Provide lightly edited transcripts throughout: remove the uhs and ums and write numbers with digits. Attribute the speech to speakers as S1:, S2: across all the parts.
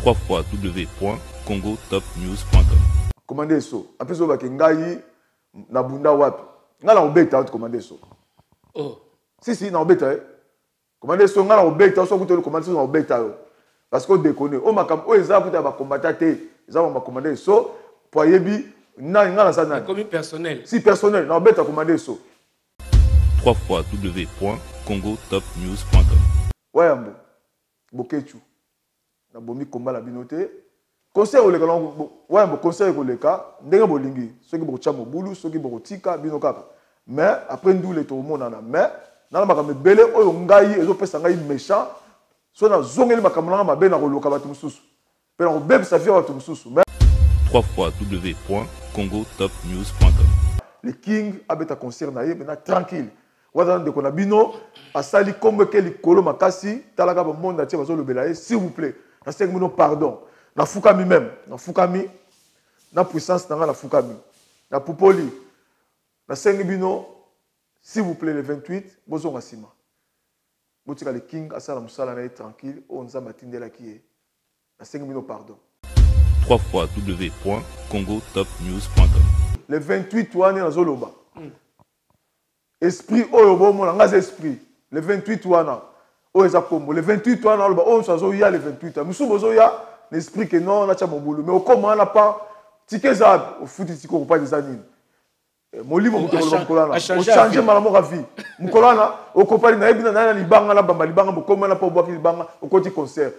S1: www.congotopnews.com.
S2: Commandez ça. Après ça, va que ngai na bunda wapi. Ngala obeta tu commander ça.
S3: Oh.
S2: Si na obeta. Commandez ça ngala obeta so kuto commander ça na obeta yo. Parce que déconne. O makam o eza kuta ba combattre te. Eza ba commander ça pour yebi na ngala ça na.
S3: Comme personnel.
S2: Si personnel na obeta commander ça.
S1: www.congotopnews.com.
S2: Wayambo. Bokechu. Na bomi combat la binote. Conseil au leka wayambo conseil ko leka ndenge bolingi. Ceux qui bocha mobulu, ceux qui botika bino kaka. Mais après ndou le to monana mais na makambe belé oyo ngai ezo pesa ngai méchant. So na zongeli makambo na mabe na koloka batu mususu. Pe na kobeb sa vie batu mususu. Mais
S1: www.congotopnews.com.
S2: le king abeta concert na ye mais na tranquille. Wazana de konabino asali comme que likolo makasi talaka ba monde atie bazo lobela ye s'il vous plaît. Na 5 minutes pardon. Na fukami même, na fukami na puissance na fukami. Na popoli. Na 5 minutes s'il vous plaît le 28 bozo ngasima. Botika le king asala musala na ye tranquille onza matindela ki na 5 minutes pardon.
S1: www.congotopnews.com.
S2: Le 28 wana na zoloba. Esprit oyo bomona ngaza esprit. Le 28 wana o eza kombo. Le 28 wana loba on sazo ya le 28. Musu bozo ya l'esprit que non na cha mobulu mais okoma na pa tikeza au futi tiko pas des anines. Molimo mutolo mukolana. O changer malamo ka vie. Mukolana o kopali na ebina na libanga na bamba libanga mukoma na pa boaki libanga au côté concert.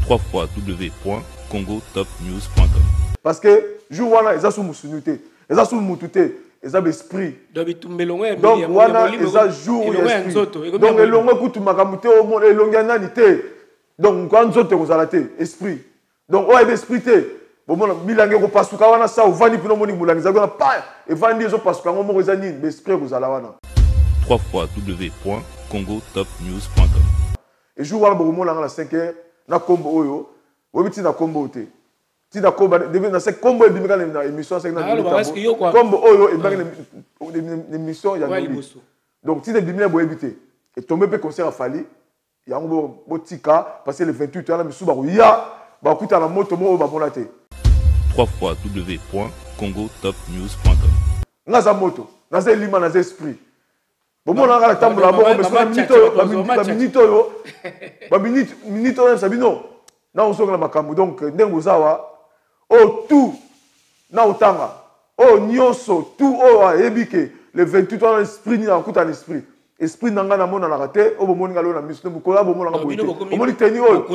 S1: www.congotopnews.com.
S2: Parce que jour wana eza sous musunité. Eza sous mutute. Eza l'esprit.
S3: Donc
S2: wana eza jour l'esprit. Donc elongo kutu makamute au monde elongo nani te. Donc quand nzoto kozala te esprit. Donc o ebe esprit te. Bomona milange ko pasuka wana sa ovandi pino moni mulange za gona pa evandi ezo pasuka ngo moko eza nini mais esprit kozala wana.
S1: www.congotopnews.com.
S2: Et jour wana bomona na 5h na kombo oyo obiti na kombo te. Tina komba devait na cette combo ebimika na émission 5 na combo oyo ebimika na émission ya Noli. Donc tina bimina bo ebité et tomber pe concert a fali yango botika parce que le 28 ana misu ba ya ba kuta na moto mo ba bona te.
S1: www.congotopnews.com.
S2: Ngaza moto naza lima naza esprit bomona ngala tambula bo mais so minute oyo sabino na osonga makambo donc ndengo zawa o tout na otanga o nyonso tout o ebike le 28 ans esprit ni na kuta l'esprit esprit nanga na mona na raté o bomoni ngalo na misno mukola bomona nga boite omoni teni oyo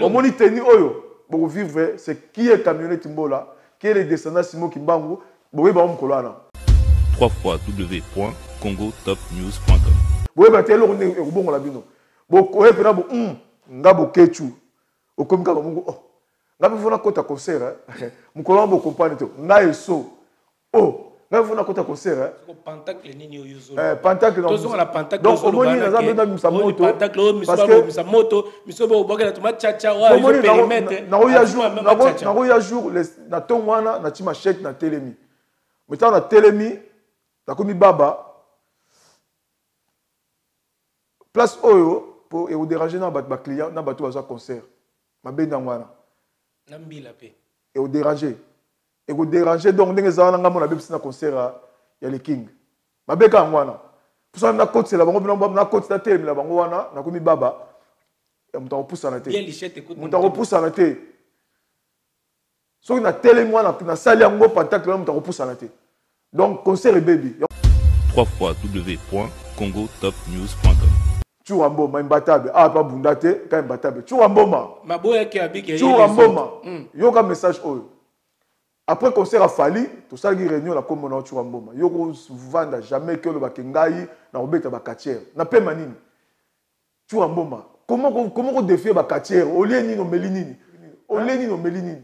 S2: omoni teni oyo boko vivre c'est qui est camionnette mbola qui est le descendant Simo Kimbangu boye ba mukolana
S1: www.congotopnews.com.
S2: boye ba telo ne bongo la bino boko e pena bo ngabo kechu okomika ba mungu oh ngabe funa kota concert mukolo bo comprendre to ngai so oh ngabe funa kota concert
S3: pentacle nini oyo
S2: pentacle
S3: donc la pentacle
S2: donc omoni na za benda misa moto
S3: pentacle miso misa moto miso bo bokela tuma chacha wa je permettre
S2: na oya jour na tongwana na tima chèque na telemi metant na telemi na komi baba place oyo pour et déranger na ba client na bato baza concert mabenda ngwana
S3: nambila pe
S2: et au déranger donc ndenge za na ngamona bebisi na concert ya le king mabeka ngwana pusa na côté la bango na côté na tele la bango wana na komi baba et muta opusa na te muta opusa na te so na tele ngwana na sali yango pentacle muta opusa na te donc concert baby
S1: www.congotopnews.com.
S2: Churamboma imbatable ah pas bundate ka imbatable Churamboma
S3: maboya ki abike
S2: Churamboma yoka message oyo après concert a fali tout ça qui réunion la comme na Churamboma yoko vanda jamais que le bakengai na obeta ba katière na pe manini Churamboma comment défier ba katière oleni no melinini oleni no melinini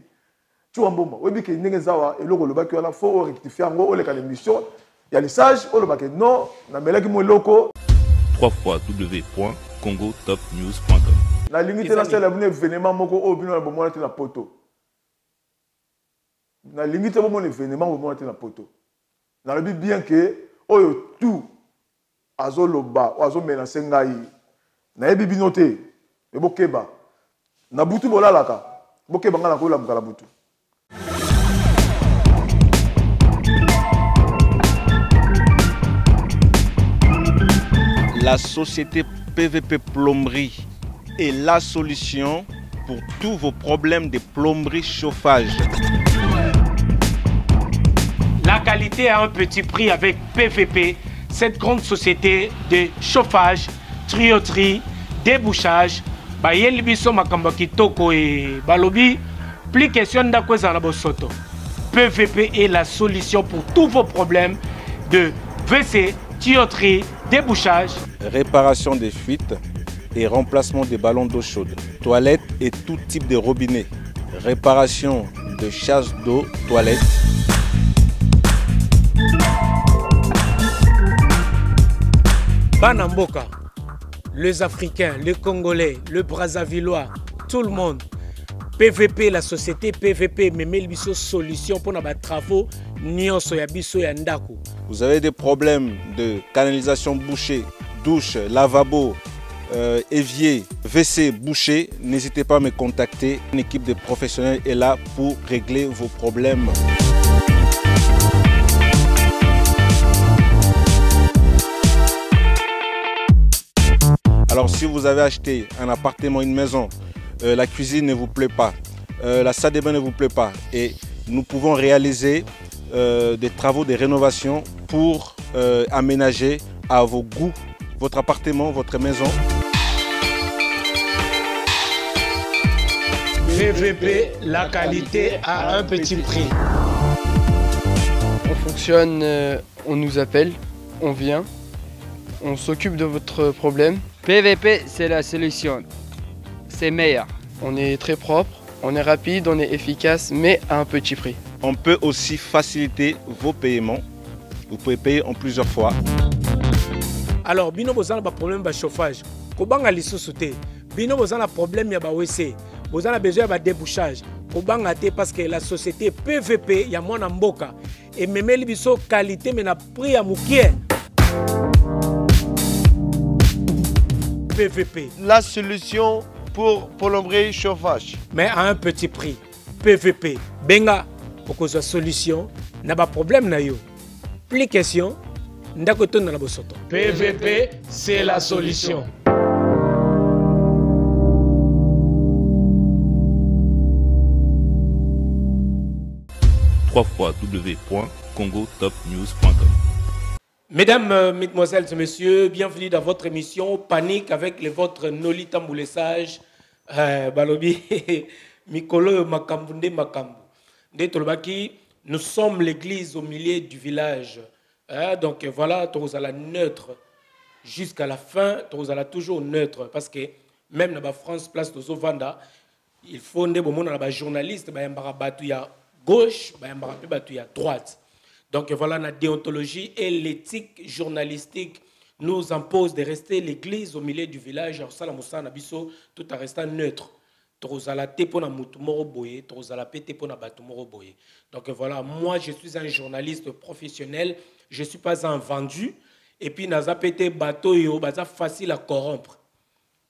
S2: Churamboma webike ndenge zawa eloko le baki wala faut rectifier ngo ole ka l'émission ya les sages ole baki non na melaki mo loko
S1: www.congotopnews.com.
S2: La limite na celle abone événement moko o bino na bomona te na poto. Na limite bomona événement bomona te na poto. Na lobi bien que oyo tout azoloba o azo menacer ngai. Na yebi bino te. Ebokeba. Na butu bolalaka. boke bangala ko la mukala butu.
S4: La société PVP Plomberie est la solution pour tous vos problèmes de plomberie chauffage.
S3: La qualité à un petit prix avec PVP, cette grande société de chauffage, tuyauterie, débouchage. Bayel biso makamba kitoko et balobi, plus question d'akwe na bosoto. PVP est la solution pour tous vos problèmes de WC, tuyauterie, débouchage,
S4: réparation des fuites et remplacement des ballons d'eau chaude, toilettes et tout type de robinet, réparation de charge d'eau, toilettes.
S3: Banamboka, les Africains, les Congolais, le Brazzavillois, tout le monde. PVP, la société PVP, mais biso solution pour nos travaux, nyonso ya biso ya ndako.
S4: Vous avez des problèmes de canalisation bouchée, douche, lavabo, évier, WC bouché, n'hésitez pas à me contacter. Une équipe de professionnels est là pour régler vos problèmes. Alors si vous avez acheté un appartement, une maison, la cuisine ne vous plaît pas, la salle de bain ne vous plaît pas, et nous pouvons réaliser des travaux de rénovation pour aménager à vos goûts votre appartement, votre maison.
S3: PVP, la qualité à un petit prix.
S5: On fonctionne, on nous appelle, on vient, on s'occupe de votre problème.
S6: PVP, c'est la solution. C'est meilleur.
S5: On est très propre, on est rapide, on est efficace, mais à un petit prix.
S4: On peut aussi faciliter vos paiements. Vous pouvez payer en plusieurs fois.
S3: Alors, bino bozana ba problème de chauffage. Kobanga lisusu te. Bino bozana problème ya ba WC. Bozana besoin de débouchage. Kobanga te parce que la société PVP ya mwana mboka et memeli biso qualité mais na prix à mukie. PVP.
S7: La solution pour plomberie chauffage.
S3: Mais à un petit prix. PVP. Benga, pour que soit solution, n'a pas problème na yo. Plus question, ndako ton na la bosoto. PVP, c'est la solution.
S1: www.congotopnews.com.
S3: Mesdames, mesdemoiselles et messieurs, bienvenue dans votre émission Panique avec le vôtre Noli Tamboulessage. Balobi, Mikolo Makambunde Makambu. Nous sommes l'église au milieu du village. Donc voilà, tu la neutre jusqu'à la fin, tu toujours neutre. Parce que même dans la France, place de Zovanda, il faut des journalistes, il y a gauche, il y a droite. Donc voilà, la déontologie et l'éthique journalistique nous impose de rester l'église au milieu du village. Tout en restant neutre. Donc voilà, moi je suis un journaliste professionnel, je ne suis pas un vendu. Et puis, naza pété bateau, c'est facile à corrompre.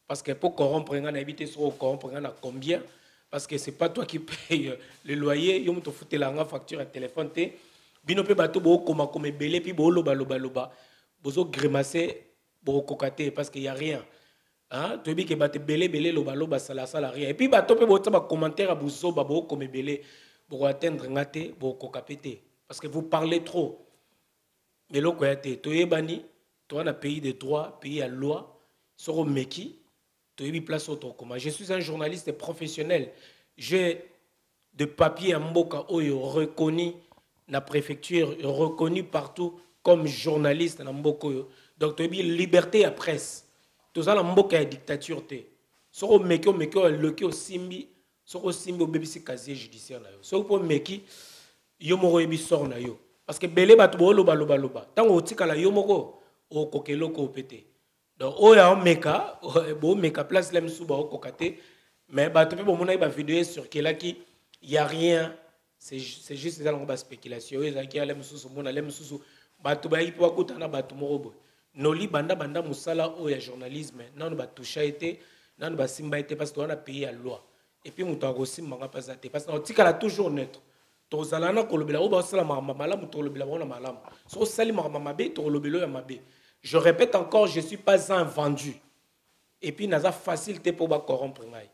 S3: Parce que pour corrompre, on a évité sur corrompre, on a combien? Parce que ce n'est pas toi qui paye le loyer, on te fout la facture à téléphone. Bino pe bateau, comme belé, puis loba. Bozo grimacer, kokaté, parce qu'il n'y a rien. Hein? Tu dis que tu belé, loba, ça rien. Et puis, bateau pe bota commentaire à bozo, comme belé, pour atteindre ngate, kokapete. Parce que vous parlez trop. Mais là, tu es banni, tu es un pays de droit, pays à loi, sur Meki, tu es place autre. Je suis un journaliste professionnel. J'ai des papiers à Mboka reconnu la préfecture, reconnu partout comme journaliste à Mboka. Donc, tu as liberté à presse. Tu as Mboka à dictature. Sur Meki, le Simbi, sur Simbi, au bébé, c'est casier judiciaire. Sur Meki, Yomoro Ebi sort na yo. Parce que belé batu bo loba. Tant que tika la yomoko o kokelo ko pété. Donc o ya meka bo meka place lem suba o kokate mais batu pe bo mona ba vidéo sur kelaki y a rien, c'est juste ça la spéculation ezaki lem susu mona lem susu batu ba ipo akutana batu morobo. Noli banda musala o ya journalisme non ba toucha été non ba simba été parce qu'on a payé à loi. et puis moto aussi manga pasate parce que on tika la toujours neutre to zalana ko lobela o ba sala malamu to lobela bona malamu so sali mabe to lobelo ya mabe. Je répète encore, je suis pas un vendu et puis naza facilité pour ba corrompre ngai.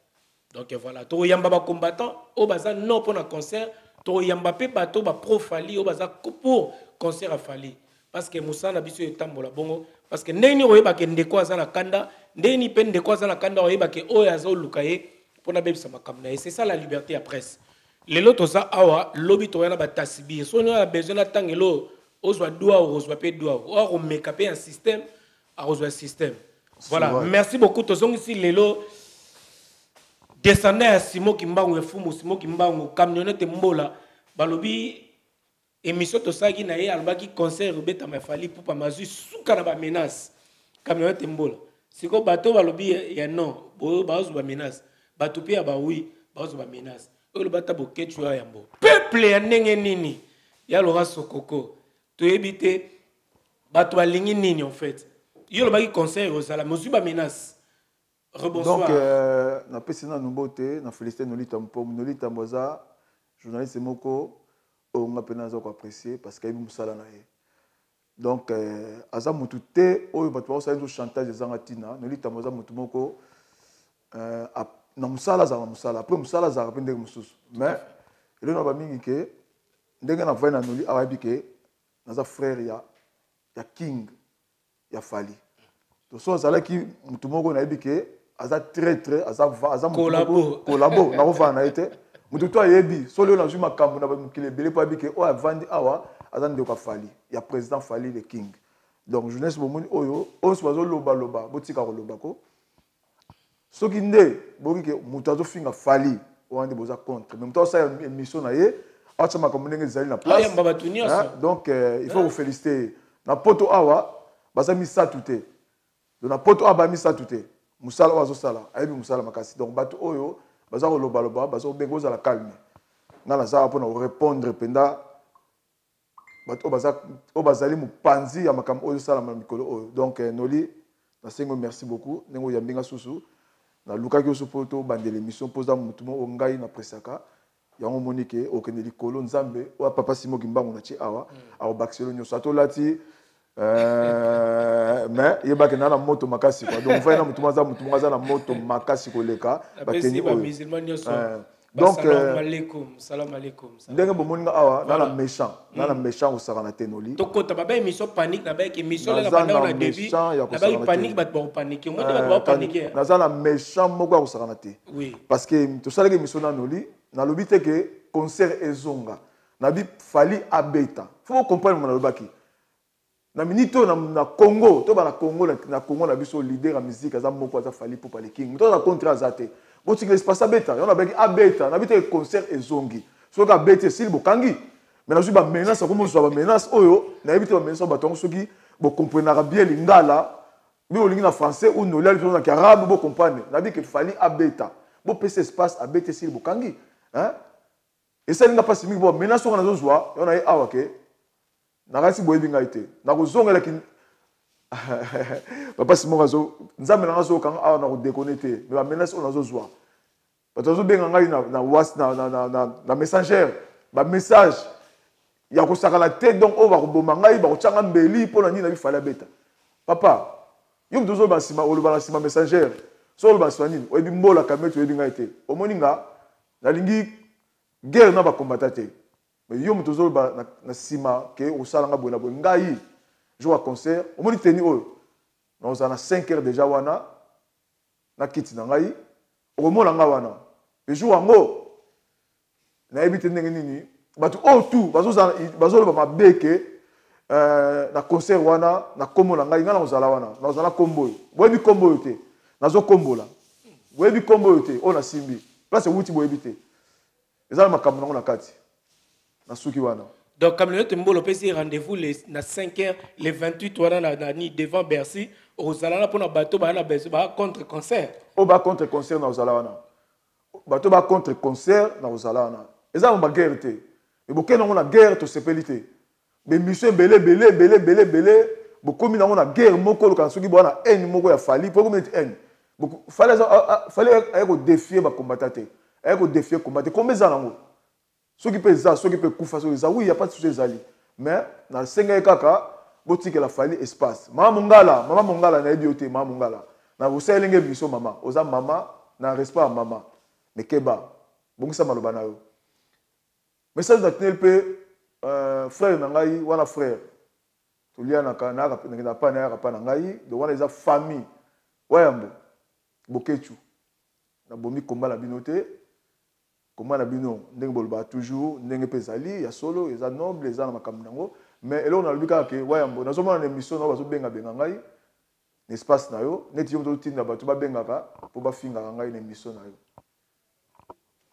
S3: Donc voilà, to yamba ba combattant o baza non pour un concert, to yamba pe bato ba pro fali o baza pour concert à fali parce que Moussa na biso etambola bongo parce que ndeni oyeba ke ndeko azana kanda ndeni pe ndeko azana kanda oyeba ke oyo azo lukaye pour na bebisa makamna et c'est ça la liberté à presse. Les lots toza awa lobby to yana ba tasibi so on a besoin d'atangelo ozwa doa ozwa pe doa o make up un système a ozwa système. Voilà, merci beaucoup tozong ici lelo descendant à Simo Kimbangu et Fumu Simo Kimbangu camionnette mbola balobi émission to saki na ye albaki concert beta mafali pour pas mazu suka na ba menace camionnette mbola siko bato balobi ya non bo bazo ba menace bato pe ba oui bazo ba menace o le bata boketu ya mbo peuple ya ndenge nini ya lora sokoko to ebite bato balingi nini en fait yo le baki concert aux la mazu ba menace. Rebonsoir.
S2: Donc na pesina nubote na féliciter Nolita Mpom Nolita Mboza journaliste moko on a peine à apprécier parce qu'il y a une musala na ye. Donc aza mutu te oyo bato ba sa chantage des angatina Nolita Mboza mutu moko na musala za musala après musala za rapende mususu mais il na ba mingi ke ndenge na voix na Noli arabi ke naza frère ya King ya Fali to so zala ki mutu moko na ebike aza très aza collabo na ko na été mutu to yebi so le na juma kambu na mukile belé pa bike o avandi awa aza ndeko Fali ya président Fali le King. Donc jeunesse bomoni oyo on se bazo loba botika ko loba ko soki nde boki ke mutu azo finga Fali o ande boza contre même to ça émission na ye acha makambu ndenge zali na place donc il faut vous féliciter na poto awa baza misa tuté donc na poto awa misa tuté musala wazo sala ayebi musala makasi donc bato oyo baza ko loba bazo bengo za la calme ngala za pour nous répondre penda bato bazali mupanzi ya makambo oyo sala na mikolo oyo donc Noli na sengo merci beaucoup nengo ya mbinga susu na luka ki poto bande l'émission posa mutumo ongai na presaka yango monike okende likolo nzambe o papa Simo Kimbangu na chi awa au baxelo nyoso atolati mais yeba ke na moto makasi quoi donc va na mutumo za na moto makasi koleka
S3: bakeni ba musulman nyoso
S2: donc
S3: salam alaikum
S2: ndenge bomoninga awa na méchant osaka te Noli
S3: tokota baba émission panique na ba émission la banda na début na ba panique bat ba paniquer moi de ba paniquer
S2: na za na méchant moko osaka te
S3: oui
S2: parce que to salaka émission na Noli na lobi te que concert ezonga na bi Fali abeta faut comprendre mon lobaki na minito na Congo to ba na Congo na biso leader ya musique aza moko aza Fali pour parler King to na contrat azate boti que l'espace abeta on a baki abeta na bi te concert ezongi so ka beta sil bokangi mais na ba menace comme so ba menace oyo na ebite ba menace ba tongo soki bo comprendre bien lingala bi olingi na français ou no lali na arabe bo comprendre na bi que Fali abeta bo pese espace abeta sil bokangi hein et ça n'a pas si bon menace on a zozwa on a awa ke na kasi boyebi ngai te na ko zonga lakini papa Simon azo nzambe na ngazo kanga awa na ko déconnecter mais la menace on a zozwa parce que benga ngai na na messenger ba message ya ko saka la tête donc on va ko bomba ngai ba ko tchanga mbeli pona ni na bi Fali beta papa yum dozo ba sima o lo ba sima messenger so lo ba swani oyebi mbola kameto oyebi ngai te o moninga na lingi guerre na ba combattre te mais yo mutozo ba na sima ke osala nga bola boy ngai jour à concert au moni teni oyo na osana 5 heures déjà wana na kiti na ngai o mola nga wana le jour ango na ebite ndenge nini batu o tout bazo ba mabeke na concert wana na kombo na ngai ngala ozala wana na ozala kombo boyebi kombo te nazo kombola boyebi kombo te o na simbi place wuti boyebi te ezala makambo nango na kati na suki wana
S3: donc comme le mbolo pesi rendez-vous na 5h le 28 wana na ni devant Bercy ozala pour na bato ba na besoin ba contre concert
S2: o ba contre concert na ozala wana bato ba contre concert na ozala wana ezala ba guerre te e bokena ngo na guerre to sepelité mais mission belé bokomi nango na guerre moko lo kan suki bona haine moko ya Fali pour comme haine fallait ko défier ba combattre elle ko défier combattre combien ça nango ceux qui peut ça ceux qui peut kufa ceux ça oui il y a pas de souci zali mais na senga kaka boti que la fali espace mama mongala na ebioté mama mongala na boselenge biso mama oza mama na respect mama mais keba bongisa maloba na yo message na tenel pe frère na ngai wana frère tolia na kana na pa na ngai de wana eza famille wayambo bokechu na bomi komba na binote komba na bino ndenge boloba toujours ndenge pezali ya solo eza noble eza na makambo nango mais elo na lubika ke wayambo nazomona na émission na bazo benga ngai espace na yo neti yo totinda bato ba bengaka po ba finga ngai na émission na yo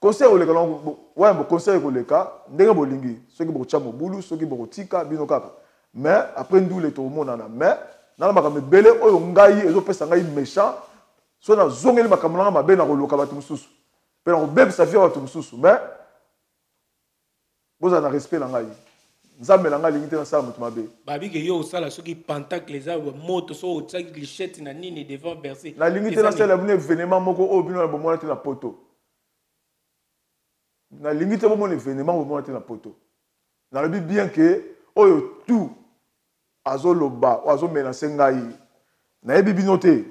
S2: conseil oleka longo wayambo conseil koleka ndenge bolingi soki bocha mobulu soki bokotika bino kaka mais après ndule to monana mais na makambo belé oyo ngai ezopesa ngai méchant so na zongeli makambo na mabe na koloka bato mususu pe na kobebisa vie bato mususu mais boza na respect na ngai nzambe na ngai lingi te na sala moto mabe
S3: babi ke yo osala soki pentacle eza moto so otsaki lichette na nini devant bercer
S2: na lingi te na sala bino événement moko oyo bino na bomona te na poto na lingi te bomona événement bomona te na poto na lobi bien que oyo tout azoloba o azomenace ngai nayebi bino te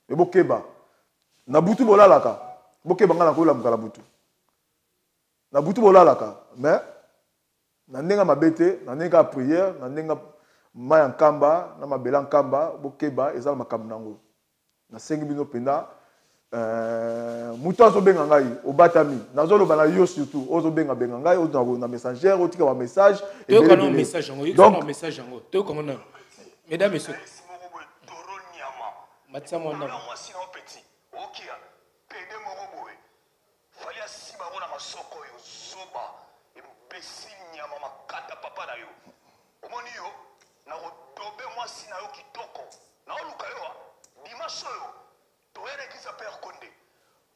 S2: ebokeba na butu bolalaka bokeba nga na kolamuka na butu na butu bolalaka mais na ndenga mabe te na ndenga prière na ndenga mai ya nkamba na mabela nkamba bokeba eza na makambo nango nasengi bino mpenza moto azobenga ngai obatami nazoloba na yo surtout ozobenga ngai na messagère otika ba message
S3: toyokana message yango yokana message yango toyokana na mesdames messieurs matisa mwana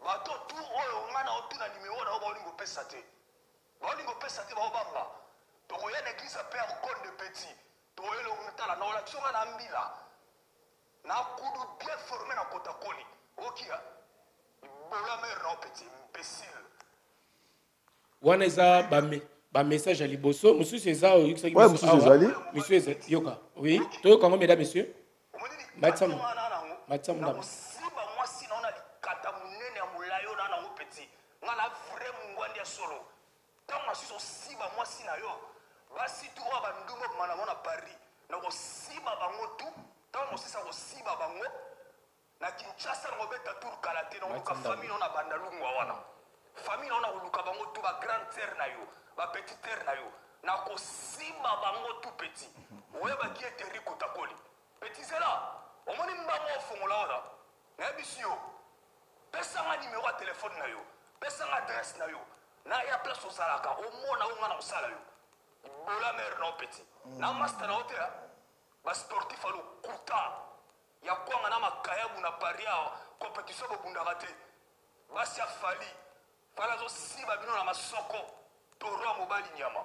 S8: bato tu oyo nga na otuna numéro na baolingo pesa te baobanga tokoya na église ya père Konde petit tokoyele tala na olakisi nga na mbila na kudu bien formé na kotakoli okia bola mère na petit imbécile
S3: wana eza bamessage ya liboso mosusu eza oyo yokisaki monsieur eza yoka oui toyokango mesdames messieurs matisa mundama
S8: solo tant na so siba moi sina yo basi tu wa bandungo mana mona Paris na ko siba bango tu tant mo sisa ko siba bango na Kinshasa ngo beta tour kalate na ko famille na bandalungu wana famille na ko bango tu ba grande sœur na yo ba petite sœur na yo na ko siba bango tu petit oye ba ki eteri kotakoli petit zela omoni mbango fongola wana na bisio pesa nga numéro ya téléphone na yo pesa nga adresse na yo na ya place osalaka omona onga na osala yo bola mère no petit na master na hotel ba sportif alo kuta ya kwanga na makayabu na Paris compétition bobundaka te basi afali fala zo siba bino na masoko toro mobali nyama.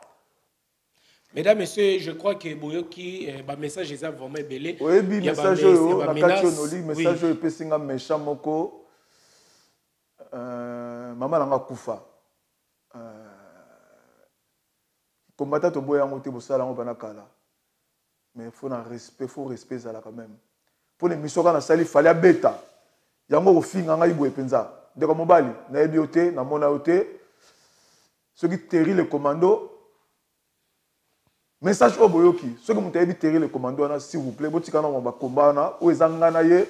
S3: Mesdames, messieurs, je crois que Boyoki, ba message est vraiment belé.
S2: Oui, message na kati onoli message epesinga méchant moko maman nanga kufa combattant to boya ngote bosala ngo bana kala mais faut respect ça là quand même pour les missions kana sali fallait beta yango ko finga ngai boye penza de ko mobali na ebioté na mona oté ceux qui terri le commando message au boyoki ceux qui m'ont terri le commando na s'il vous plaît botika na ba combat na o ezanga na ye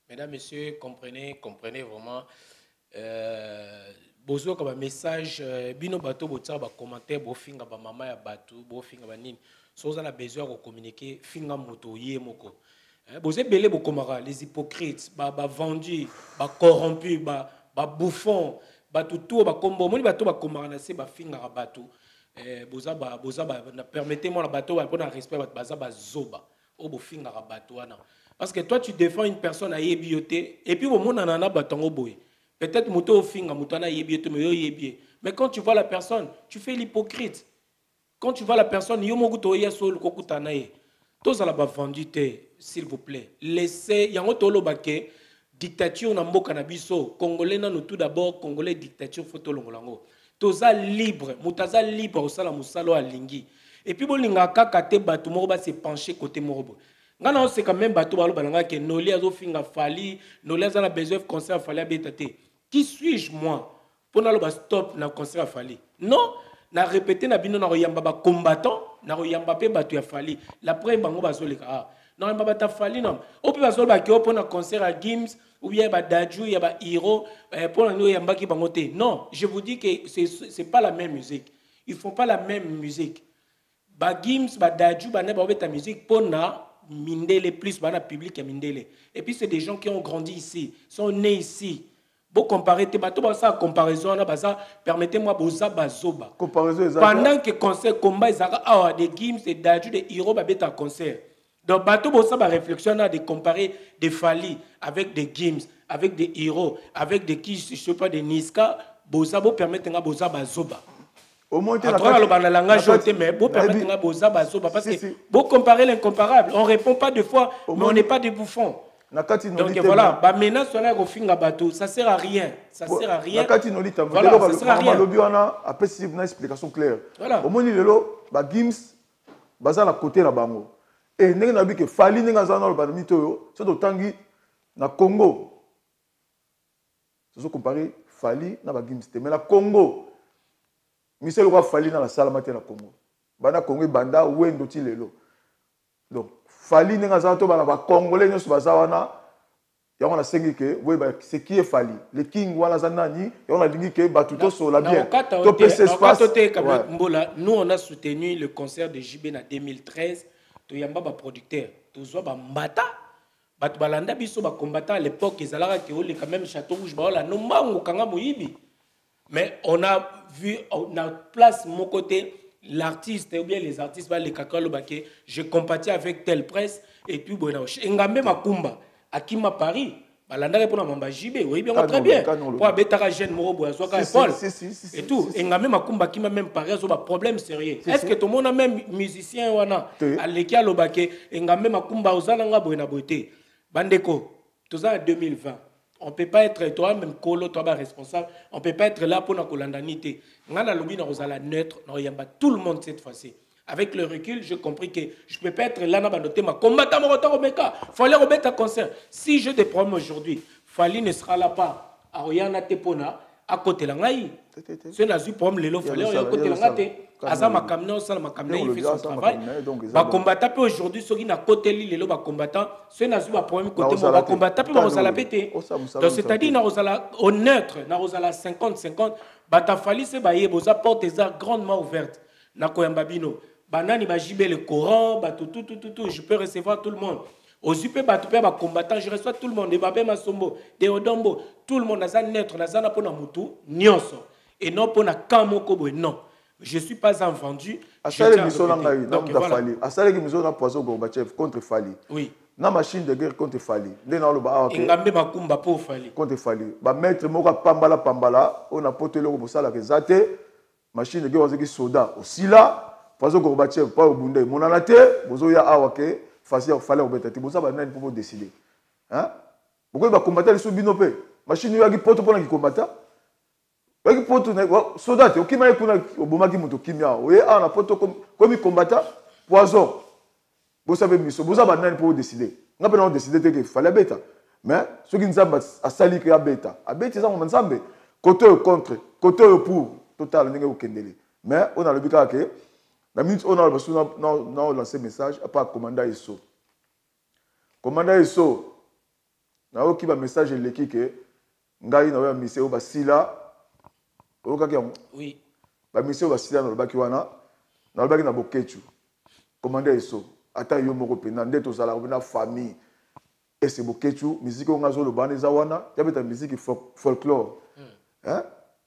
S3: Mesdames, messieurs, comprenez vraiment. Bozo comme un message, bino bato botsa ba commentaire, bo finga ba mama ya bato, bo finga ba nini. So za la besoin de communiquer, finga moto yé moko. Bozo belé bo komara, les hypocrites, ba vendus, ba corrompus, ba bouffons, ba tout ba kombo, moni bato ba komara na se ba finga ba bato. Boza ba permettez-moi la bato ba pona respect ba zoba. O bo finga ba bato wana. Parce que toi, tu défends une personne à yébioté, et puis au monde en a batango boy. Peut-être moto finga moutana yébioté, mais yo yébie. Mais quand tu vois la personne, tu fais l'hypocrite. Quand tu vois la personne, yo moguto ya sol kokutanaye. Tous à la vendu, s'il vous plaît. Laissez, yango tolo bake, dictature na mboka na biso, Congolais na nous tout d'abord, Congolais dictature photo longolango. Toza libre, mutaza libre au sala musalo a lingi. Et puis bon linga kaka te batu moko ba se pencher côté morobo. Ngana on c'est quand même batu balo balanga ke noli azo finga fali, noli aza na besoin concert fali abetate. Qui suis-je moi pour na lo ba stop na concert fali? Non, na répéter na bino na royamba ba combattant, na royamba pe batu ya fali. La première bango bazo leka ah. Non, il ta fali non. Au plus bazo ba ki opona concert à Gims ou bien ba Dadju, il y a ba Hiro pour nous yamba ki bangote. Non, je vous dis que c'est pas la même musique. Ils font pas la même musique. Ba Gims, ba Dadju, ba neba ta musique pour na mindele plus ba na public ya mindele. Et puis c'est des gens qui ont grandi ici, sont nés ici. Bon comparer te bato ba ça comparaison na ba ça permettez-moi boza bazoba.
S2: Comparaison
S3: pendant que concert combat ezaka ah des Gims et Dadju de Hiro ba beta concert. Donc bato boza ba réflexion na de comparer des Fali avec des Gims, avec des Hiro, avec des qui je sais pas des Niska, boza bo permettre nga boza bazoba.
S2: Au moins, tu
S3: as langage, mais vous permettez parce que vous comparez l'incomparable. On ne répond pas deux fois, mais on n'est pas des bouffons. Donc voilà, maintenant, ça sert à rien. Ça sert à rien.
S2: Voilà, ça sert à rien. Après, c'est une explication claire. Au moins, il est Gims, basé à côté de la bango. Et nous avons vu que Fali n'est pas dans le banimito, c'est autant que na Congo. C'est ce qu'on compare Fali na Gims. Mais la Congo, Michel Roi Fali dans la salle matin na Congo. Bana Congo banda wendo ti lelo. Donc Fali n'est pas dans ba Congolais ne sont pas wana. Ya on a sengi que oui ba c'est qui est Fali. Le king wala zanani, ya on a dit que ba tout so la bien.
S3: Nous on a soutenu le concert de JB en 2013. To yamba ba producteur, to zo ba mbata. Ba to balanda biso ba combattant à l'époque ils allaient que le quand même Château Rouge ba la no mango kanga moyibi. Mais on a vu, on a place mon côté, l'artiste ou bien les artistes, les kakalo baké, je compatis avec telle presse et puis bon, Ngambe Makumba, à Kima Paris, balanda répond à Mamba JB, oui bien très bien. Pour Betara Jeune Morobo, Soka Paul et tout. Ngambe Makumba qui m'a même parlé sur un problème sérieux. Est-ce que tout le monde a même musicien ou non? À l'école baké, Ngambe Makumba Ozalanga Boena Boté, Bandeko, tout ça en 2020. On ne peut pas être toi-même colo, toi responsable. On ne peut pas être là pour notre colandanité. On a la lobby, on a la neutre, on a tout le monde cette fois-ci. Avec le recul, j'ai compris que je ne peux pas être là, on a noté ma combattant mon retard au méca. Il fallait remettre un concert. Si j'ai des problèmes aujourd'hui, Fali ne sera là pas. À Oyana Tepona, à côté de l'angaï. Si on a eu problème, il fallait à côté de l'angaï. Aza makamna osala makamna il fait son travail. Ba combattant peut aujourd'hui ceux qui na côté li le ba combattant, ceux na ba problème côté ba combattant peut ba osala pété. Donc c'est-à-dire na osala au neutre, na osala 50-50, ba ta fali se ba ye boza porte des arts grandement ouvertes. Na koyamba bino, banani ba jibe le Coran, ba tout, je peux recevoir tout le monde. Aux UP ba tout ba combattant, je reçois tout le monde, de Babé Masombo, de Odombo, tout le monde na za neutre, na za na pona mutu, nyonso. Et non pona kamoko boy non. Je ne suis pas en vendu.
S2: Asale mission na ngai na Fali. Asale mission na poison Gorbachev contre Fali.
S3: Oui.
S2: Na machine de guerre contre Fali. Nde na lo ba OK.
S3: Ngambe makumba pour Fali.
S2: Contre Fali. Ba maître moko pambala, on a potelo ko bosala ke zate. Machine de guerre ozeki soda. Aussi là, poison Gorbachev pas obunde. Monana te, bozo ya awa ke Fasi Fali obetati. Boza ba nani pour décider. Hein? Pourquoi ba combattre les subino pe? Machine yo ki poto pona ki combattre. Parce que soldat, tu as un comme combattant, poison. Vous savez, vous avez pour décider. Nous avons décidé qu'il fallait bêta. Mais ceux qui nous ont sali que bêta. À bêta, ça, on ensemble. Côté contre, côté pour, total, nous avons mais on a le but que la minute on a lancé un message à part commandant ISO. Commandant ISO, nous avons un message de l'équipe que nous avons un message au Basila.
S3: Oui.
S2: La mission va signer dans le Bakiwana, dans le Bakina Bokechu. Commandant Esso, attends, yo moko pena, ndeto zala na famille. Et c'est Bokechu, musique on a zo le bande zawana, y a ta musique folklore. Hein?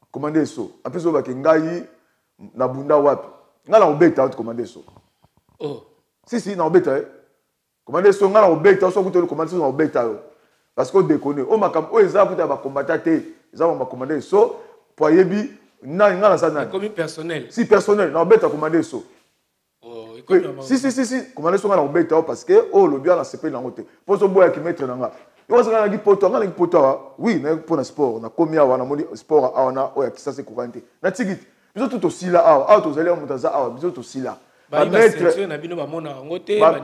S2: Commandant Esso. Après zo bakingai na bunda wapi. Ngala obeta commandant Esso.
S3: Oh.
S2: Si na obeta. Commandant Esso ngala obeta, so kuto le commandant Esso na obeta yo. Parce qu'on déconne. O makam o eza kuta ba combattant te, eza ba commandant Esso. Pour yebi na ngala sana
S3: comme personnel.
S2: Si personnel, na bête a commandé ça.
S3: Oh,
S2: Oui, si. Comment est-ce qu'on a embêté parce que oh le bien a CP dans côté. Pour ce bois qui mettre dans là. Yo ça na poto, na poto oui, na pour le sport, na komia wana moni sport awana o ya kisa se couranté. Na tigit. Biso tout aussi là ah to zali mutaza ah biso tout aussi là.
S3: Ba mettre na bino ba mona ngote bani.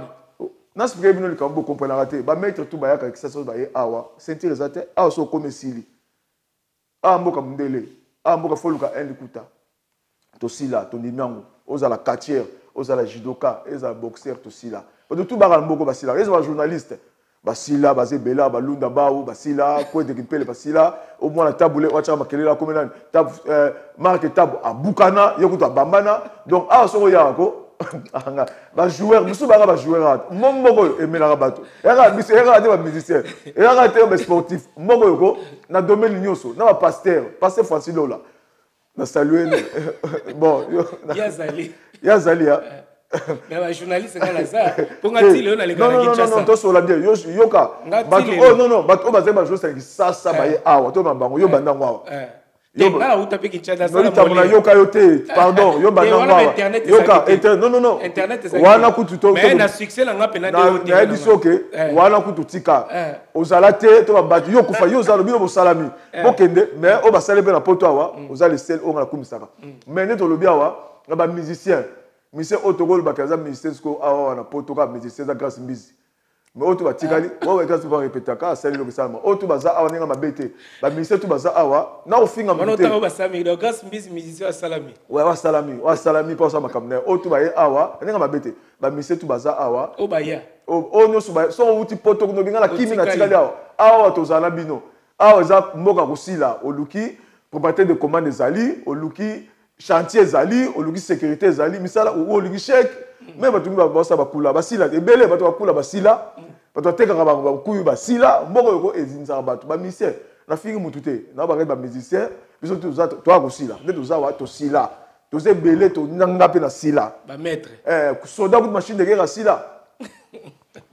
S2: Na spike bino le kambo comprendre raté. Ba mettre tout ba ya kisa so ba ye awa. Sentir ezate ah so comme sili. Ah mboka mundele. Ah mboka foluka endikuta. To sila to nimango. Oza la quartier, oza la judoka, oza la boxeur to sila. Parce que tout ba mboko ba sila. Oza journaliste. Basila, Bazebela, Balunda Baou, Basila, quoi de Kimpele, Basila, au moins la table, Wacha Makelela, comme une table, marque table à Bukana, Yokuta Bambana, donc, ah, so yako, bah, joueur, monsieur Bara, bah, joueur, mon mogo, et Melarabato, et là, des musiciens, et là, des sportifs, mogo yoko, na domaine nyoso, na pasteur Francilo là, na salué, bon, Yazali,
S3: mais les journalistes sont là ça pour ngati on a les gars
S2: non to so la bien yoka bato oh non bato ba zeba jo ça ba ye awa to bango yo banda ngwa
S3: yo bala utape kinchada ça
S2: la mona yoka yote pardon yo banda ngwa yoka non
S3: internet
S2: wana kutu to
S3: mais na succès la ngape na
S2: de na biso ke wana kutu tika ozala te to ba yo kufa yo zalo bino bo salami bokende mais o ba salebe na poto awa ozali sel o ngala kumisaka mais ne to lobi awa na ba musicien Monsieur Otogol Bakaza ministère sko awa na potoka musicien za grâce mbizi mais oto batikali wa grâce va répéter ka sali lo salama oto baza awa ninga mabete ba ministère to baza awa na ofinga
S3: mabete oto ba sami do grâce mbizi musicien salami
S2: wa salami pour ça makamne oto ba ye awa ninga mabete ba ministère to baza awa
S3: o ba ya
S2: o no suba so uti poto no binga la kimi na tikali awa to zana bino awa za mboka kusila oluki propriétaire de commande zali oluki chantier zali oluki sécurité zali misala oluki chèque même batungi ba bossa bakula basila ebele bato bakula basila bato tekaka ba kuyu basila mboko yoko ezinza bato ba misien na fingi mutute na ba ba musicien biso to za to akusila nde to za wa to sila to ze belé to nanga pe na sila
S3: ba maître
S2: soda ku machine de guerre sila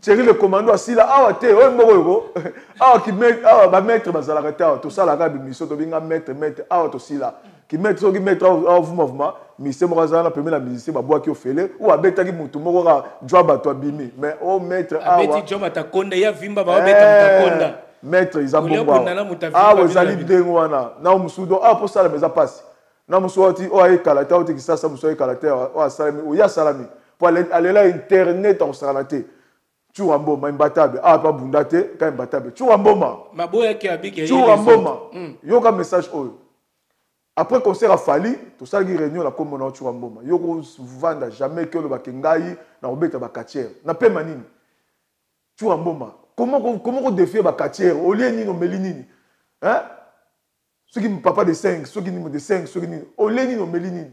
S2: Thierry le commando asila awa te o mboko yoko awa ki met awa ba maître bazala ka to sala ka bi mission to binga maître awa to sila qui met so qui met au mouvement mise mo kazana pembe la musicien ba boa ki ofele ou abeta ki mutu moko ka joa bato abimi mais o maître awa
S3: abeti joa matakonda ya vimba ba obeta matakonda
S2: maître izabomba awa zali dengo wana na musudo awa po sala meza passe na musuoti o ay kalata o tikisasa musuo kalata o salami o ya salami pour aller là internet en salate tu amboma imbatable ah pas bundate ka imbatable tu amboma
S3: maboya ki abiki
S2: tu amboma yoka message oyo. Après concert a fallu, tout ça qui réunion la comme on a toujours un moment. Yoko vanda jamais que le bakengai na obeta bakatière. Na pe manini. Tu un moment. Comment on défier bakatière au lieu ni no melinini. Hein? Ceux qui papa de 5, ceux qui ni de 5, ceux qui ni au lieu ni no melinini.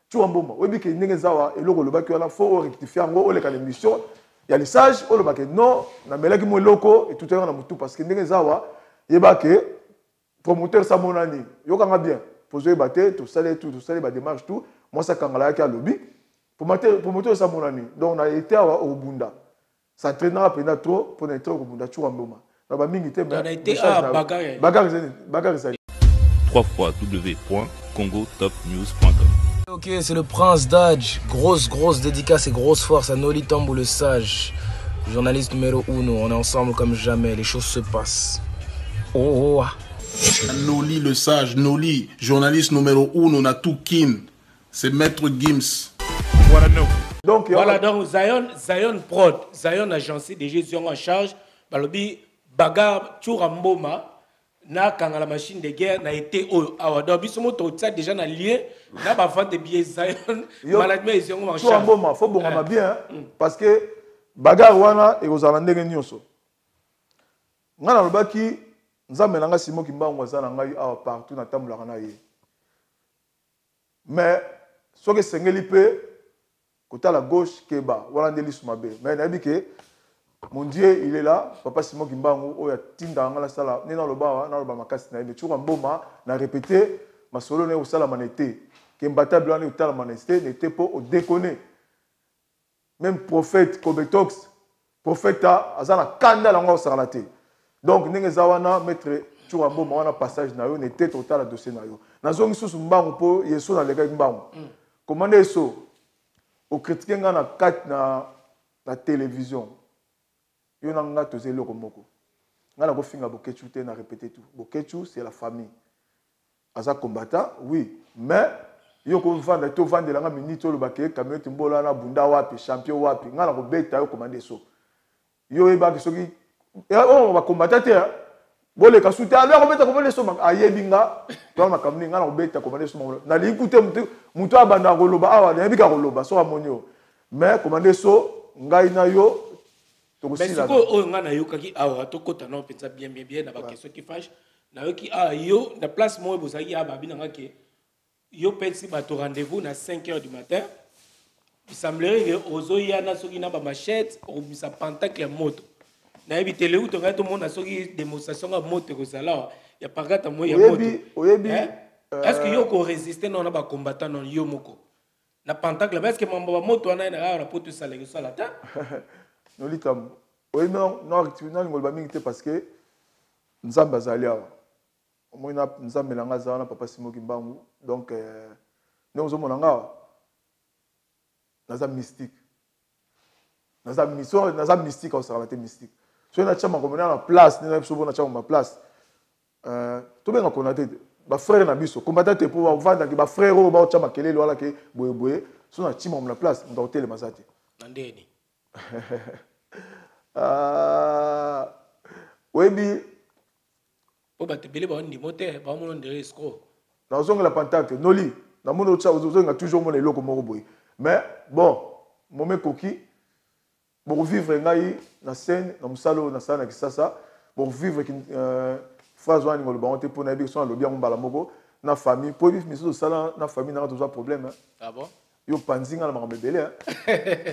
S2: Tu un moment. Oui que ndenge zawa et loko le baki on a faut rectifier ngo o le ka l'émission. Il y a les sages o le baki non na melaki mo loko et tout à l'heure na mutu parce que ndenge zawa yeba que promoteur sa monani. Yoka nga bien. Pour jouer battre tout ça les ba démarche tout moi ça kangala ki a lobby pour moteur ça mon ami donc on a été au Bunda ça traînera pendant trop pour être au Bunda tu mboma na ba mingi te
S3: on a été à
S2: bagarre
S1: www.congotopnews.com.
S9: Ok, c'est le Prince Dodge. Grosse dédicace et grosse force à Noli Tambo le Sage, journaliste numéro 1. On est ensemble comme jamais, les choses se passent. Oh.
S10: Noli le Sage, Noli, journaliste numéro 1, on a tout kin. C'est Maître Gims.
S3: Donc Zion Prod, Zion agencé déjà en charge. Balobi bagarre Touramboma na kanga la machine de guerre n'a été au donc bisomo to ça déjà na lié na ba vente de billets Zion malade ils sont en charge.
S2: Touramboma faut bon bien parce que bagarre wana et aux alandenge nyonso. Ngana lobaki nzambe nanga simo kimbango azana ngai awa partout na tambula kana ye mais soki sengeli pe côté la gauche keba wala ndeli sumabe mais nabi ke mon Dieu il est là papa simo kimbango oya tinda ngala sala nina loba na loba makasi na ye chuka mboma na répéter masolo ne osala manete ke mbata blanc ne otala manete n'était pas au déconner même prophète Kobetox prophète azana kanda la ngwa saralate. Donc, nous avons mettre tout un bon passage na yo n'était total à dossier na yo. Na zone sous mbango po yeso na lega mbango. Comment eso au critiquer nga na kat na télévision yo na nga toze loko moko nga na ko finga Bokechu te na répéter tout Bokechu c'est la famille aza combattant oui mais yo ko vendre to vendre la nga minute lo baké camionnette mbola na bunda wapi champion wapi nga na ko beta yo commander so yo e ba ki soki on va combattre te bole ka souté alors on beta commander so ayebinga to ma kamni nga na ko beta commander so na li écouter muto abanda ko loba awa na bika ko loba so amonio mais commander so ngai na yo to ko sila
S3: ko nga na yo kaki awa to kota na pensa bien na ba question qui fâche na yo ki yo na place mo bozaki aba binanga ke yo petit bato rendez-vous à 5h du matin. Il semblerait que ozo yana soki na ba machette ou bisa pentacle ya moto. Na éviter le tout le monde a soki démonstration à moto ko sala ya pagata mo ya moto. Est-ce que yo ko résister non na ba combattant non yo moko. Na pentacle est-ce que mamba moto na na poto sala ko sala ta.
S2: Non litam. Oui non activité ngol ba mingi te parce que nzamba zalia. Moi nous avons mélangé ça papa Simo Kimbangu donc nous sommes là nous sommes mystique nous sommes mystique au sera mystique so na chama comme na place na biso na chama ma place to benga konaté ba frère na biso combattant pour vendre que ba frère o ba chama kelele wala ke boye so na chima na place on doit tele mazate
S3: ndeni
S2: webi
S3: po batebele ba ndi moteur ba mo ndere escroc
S2: na zonga la pentacle noli na mono tsa zonga toujours mon eloko moko boy mais bon momé koki pour vivre ngai na scène na musalo na sana kisasa pour vivre ki phrase wani ngolo ba onte pour na bi so na lobia mbala moko na famille pour vivre miso sala na famille na toujours problème
S3: ah bon
S2: yo panzi nga na makambo ebele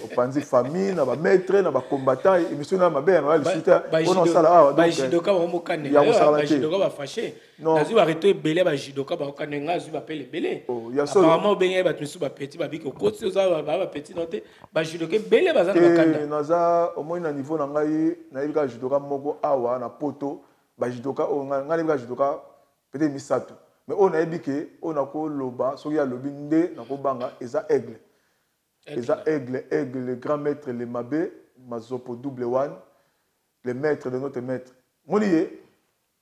S2: o panzi famille na ba maître na ba combattant émission na mabe na le suite on en sala ah
S3: ba jidoka ba mo kane ba jidoka ba fâché nazu ba reto ebele ba jidoka ba kane nga zu ba pele ebele apparemment benye ba tmisu ba petit ba biko kotsi za ba petit noté ba jidoka ebele ba za na kanda
S2: naza au moins na niveau na ngai na yebika jidoka moko awa na poto ba jidoka o nga yebika jidoka peut-être misato mais on a ébiqué, on a ko loba, so ya lobi nde na ko banga eza aigle. Eza aigle, le grand maître le mabé, mazopo double one, le maître de notre maître. Moniye,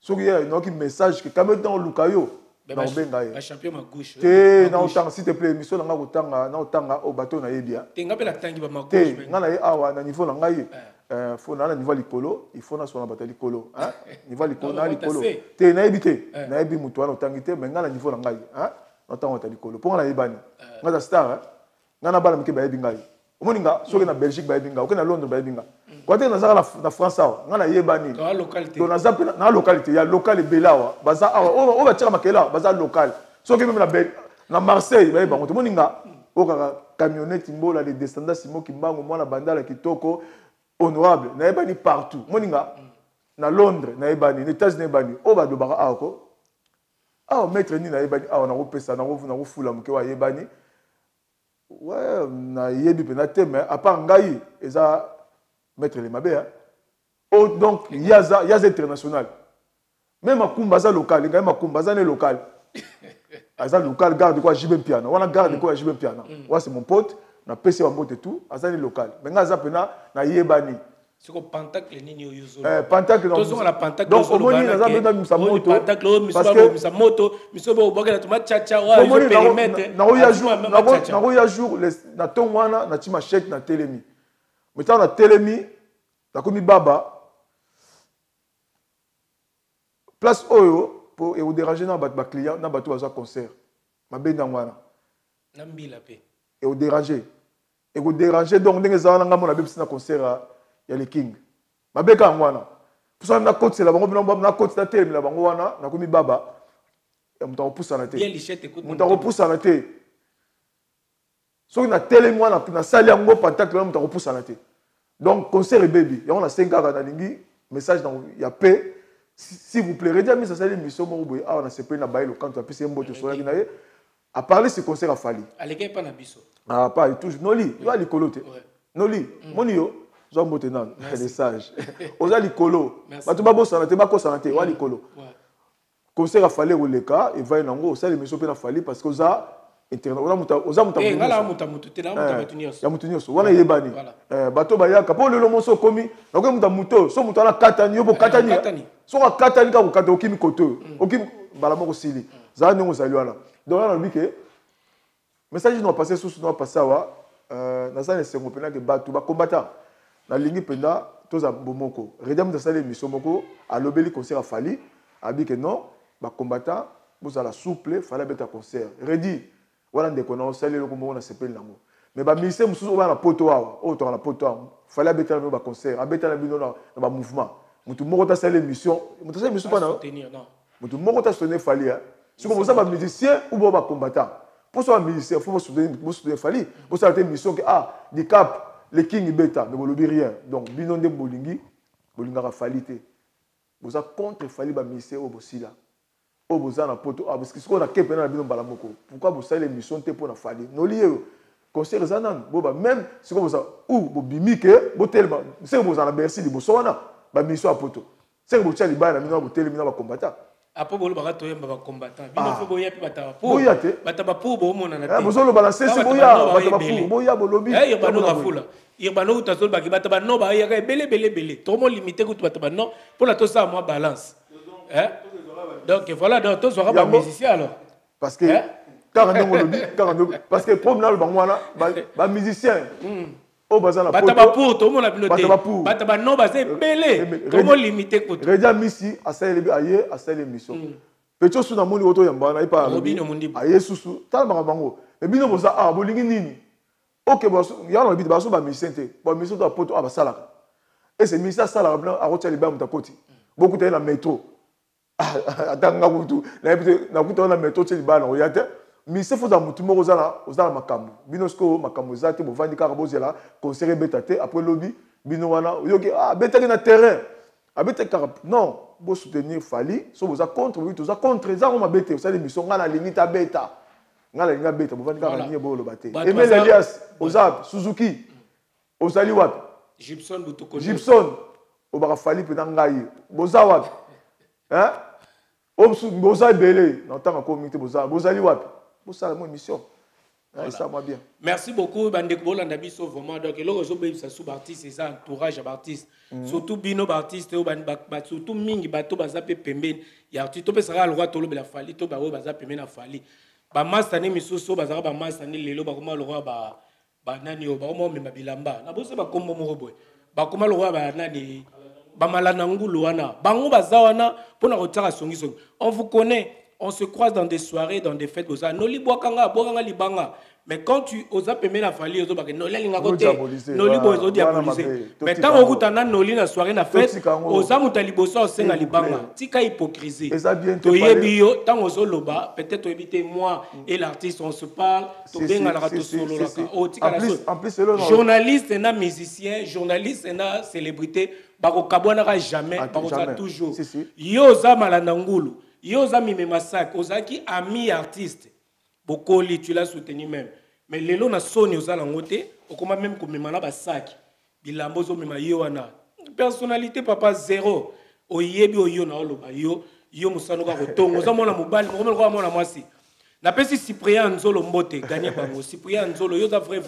S2: so ya no ki message que quand même dans lukayo, na benga ye.
S3: Champion ma gauche.
S2: Te na otanga s'il te plaît, mission na ko tanga, na otanga au bateau na yebia.
S3: Te ngapela tangi ba ma gauche.
S2: Te ngana ye awa na niveau na ngai. Faut na niveau likolo il faut na so na bata likolo hein niveau likolo na likolo te na ebité na ebi muto na otangité mais ngana niveau na ngai hein na tango ta likolo pour na yebani ngata star hein ngana bala mike ba yebinga omoninga soki na Belgique ba yebinga oke na Londres ba yebinga kwa te na zaka na France awa ngana yebani
S3: na localité
S2: to na zape na localité ya local belawa baza awa o ba tira makela baza local soki même na Marseille ba yebanga to moninga o kaka camionnette mbola les descendants Simo Kimbangu mwana bandala kitoko honorable na ebani partout moninga na Londres na ebani na États-Unis na ebani o ba dobaka ako maître ni na ebani na ko pesa na ko fula muke wa ebani ouais na yebi pe na teme à part ngai eza maître le mabe oh donc yaza international même akumba za local ngai makumba za ne local aza local garde quoi JB Piana wana garde quoi JB Piana wa c'est mon pote na PC wa mbote tout azali local mais nga za pena na yebani
S3: siko pentacle nini yuzo
S2: pentacle
S3: tozo la pentacle
S2: donc omoni na za pena misa moto
S3: pentacle misa moto misobo bokela tuma chacha wa je périmètre
S2: na oya jour na ton wana na tima chèque na telemi metant na telemi na komi baba place oyo pour et déranger na ba client na bato za concert mabenda ngwana
S3: na mbila pe
S2: et au déranger donc ndenge za wana ngamo na bebisi na concert ya le king mabeka ngwana pusa na côté la bango na côté ta tele la bango wana na komi baba ya muta opusa na te muta opusa na te so na tele ngwana na sali yango pentacle muta opusa na te donc concert baby ya on a 5 ans na lingi message dans ya paix s'il vous plaît redis ça sali mission mo boy na sepe na bailo quand tu as pissé mboto so na ye à parler ce concert a fallu
S3: aleke pa na biso
S2: pas toujours noli yo likolo te noli moni yo zo mbote nan les sages oza likolo bato ba bossa na te ba kosa na te wa likolo concert a fallu ou le cas et va nango ça l'émission pe na fallu parce que ça internet oza muta
S3: eh ngala muta mutu te na muta batunyo
S2: ya mutu nyonso wana yebani bato bayaka po lelo moso komi na ko muta muto so mutu ana katani yo bo katani so ka katani ka ko kata okimi koto okimi bala moko sili za ndongo zali wana donc là on dit que message nous passer sous nous passer wa na ça les sengo pena que bato ba combattant na lingi penda toza bomoko redam de ça l'émission moko a lobeli concert a fali a dit que non ba combattant vous à la souple fallait beta concert redi wala ndeko na osali le kombo na sepeli nango mais ba ministère mususu ba na poto wa o to na poto fallait beta ba concert a beta na bino na ba mouvement mutu moko ta sali émission mutu sali émission pas na mutu moko ta sonner fali si comme ça ba musicien ou ba combattant pour ça musicien faut soutenir fali pour ça une mission que du cap les king beta ne bolobi rien donc bino nde bolingi bolinga falite vous a contre fali ba musicien au bosila au bozana poto parce que ce qu'on a kepe na bino mbala moko pourquoi vous savez l'émission te pour na fali no lié concert zanan boba même si comme ça ou bobimike botelma c'est vous en a bercy di bosona ba mission a poto c'est que vous tchali ba na bino botelma ba combattant
S3: apo bolo bakato yemba ba combattant bino fo boya pi bataba po
S2: boya te
S3: bataba po bo mona na te
S2: bozolo balancer c'est boya bataba po boya bolobi
S3: yebano kafula yebano utazol baki bataba no ba ya bele trop limité ko bataba no pour la to ça moi balance donc voilà donc tous aura pas musicien alors
S2: parce que parce que problème le bangwana ba musicien au bazana
S3: bataba pour tout monde a piloté bataba no ba c'est belé trop limité ko
S2: Redia Missi a ça aye a ça l'émission pecho suna moni oto yamba na ipa
S3: robino mundi
S2: aye susu tala bango et bino boza bolingi nini OK boso ya na bidi baso ba musicien te ba musicien to poto ba sala et c'est musicien sala blanc a rotia liba mutakoti beaucoup ta na métro atanga kutu na kutu na métro teli bana o yate mais c'est faut za mutu moko za makambo bino sko makambo za te bo vandi ka bozela concert betate après lobby bino wana yoki betaki na terrain abete ka non bo soutenir fali so boza contre oui to za contre za ma bete ça l'émission ngana limita beta ngala linga beta bo vandi ka ni bo lo bate Emel Elias ozab Suzuki ozali wapi Gibson obaka fali pe ngai boza wapi boza belé na tanga comité bozali wapi bosala mo émission ça moi bien
S3: merci beaucoup bandeko bolanda biso vraiment donc eloko zo bebisa sous artiste c'est entourage à artiste surtout bino artiste o surtout mingi bato baza pe pembeni ya artiste to pesaka le roi to lobela fali to ba o baza pembeni na fali ba master ne misuso bazaka ba master ne lelo ba koma le roi ba nani o ba o mo mema bilamba na boso ba kombo mo boy ba koma le roi ba nani bamalana ngulu wana bango bazawana pona kotaka songi songi on vous connaît on se croise dans des soirées dans des fêtes oza no libwakanga bokanga libanga mais quand tu oza pemé na fali ozo ba no linga côté no libo ozo diaboliser mais tant okutana no li na soirée na fête oza mutaliboso osenga libanga tika hypocrisie to yebio tant ozo loba peut-être éviter moi et l'artiste on se parle to benga la rato solo la o tika
S2: en plus
S3: journaliste na musicien journaliste na célébrité bako kabwana jamais bako toujours yo za malanda ngulu yo za mime massacre ozaki ami artiste bokoli tu l'as soutenu même mais lelo na soni ozala ngote okoma même ko mema na ba sac bilambo zo mema yo wana personnalité papa zéro oyebi oyo na oloba yo musano ka kotongo za mona mobali mo ko mona mwasi na pesi Cyprien Nzolo mbote gagné bango Cyprien Nzolo yo za vrai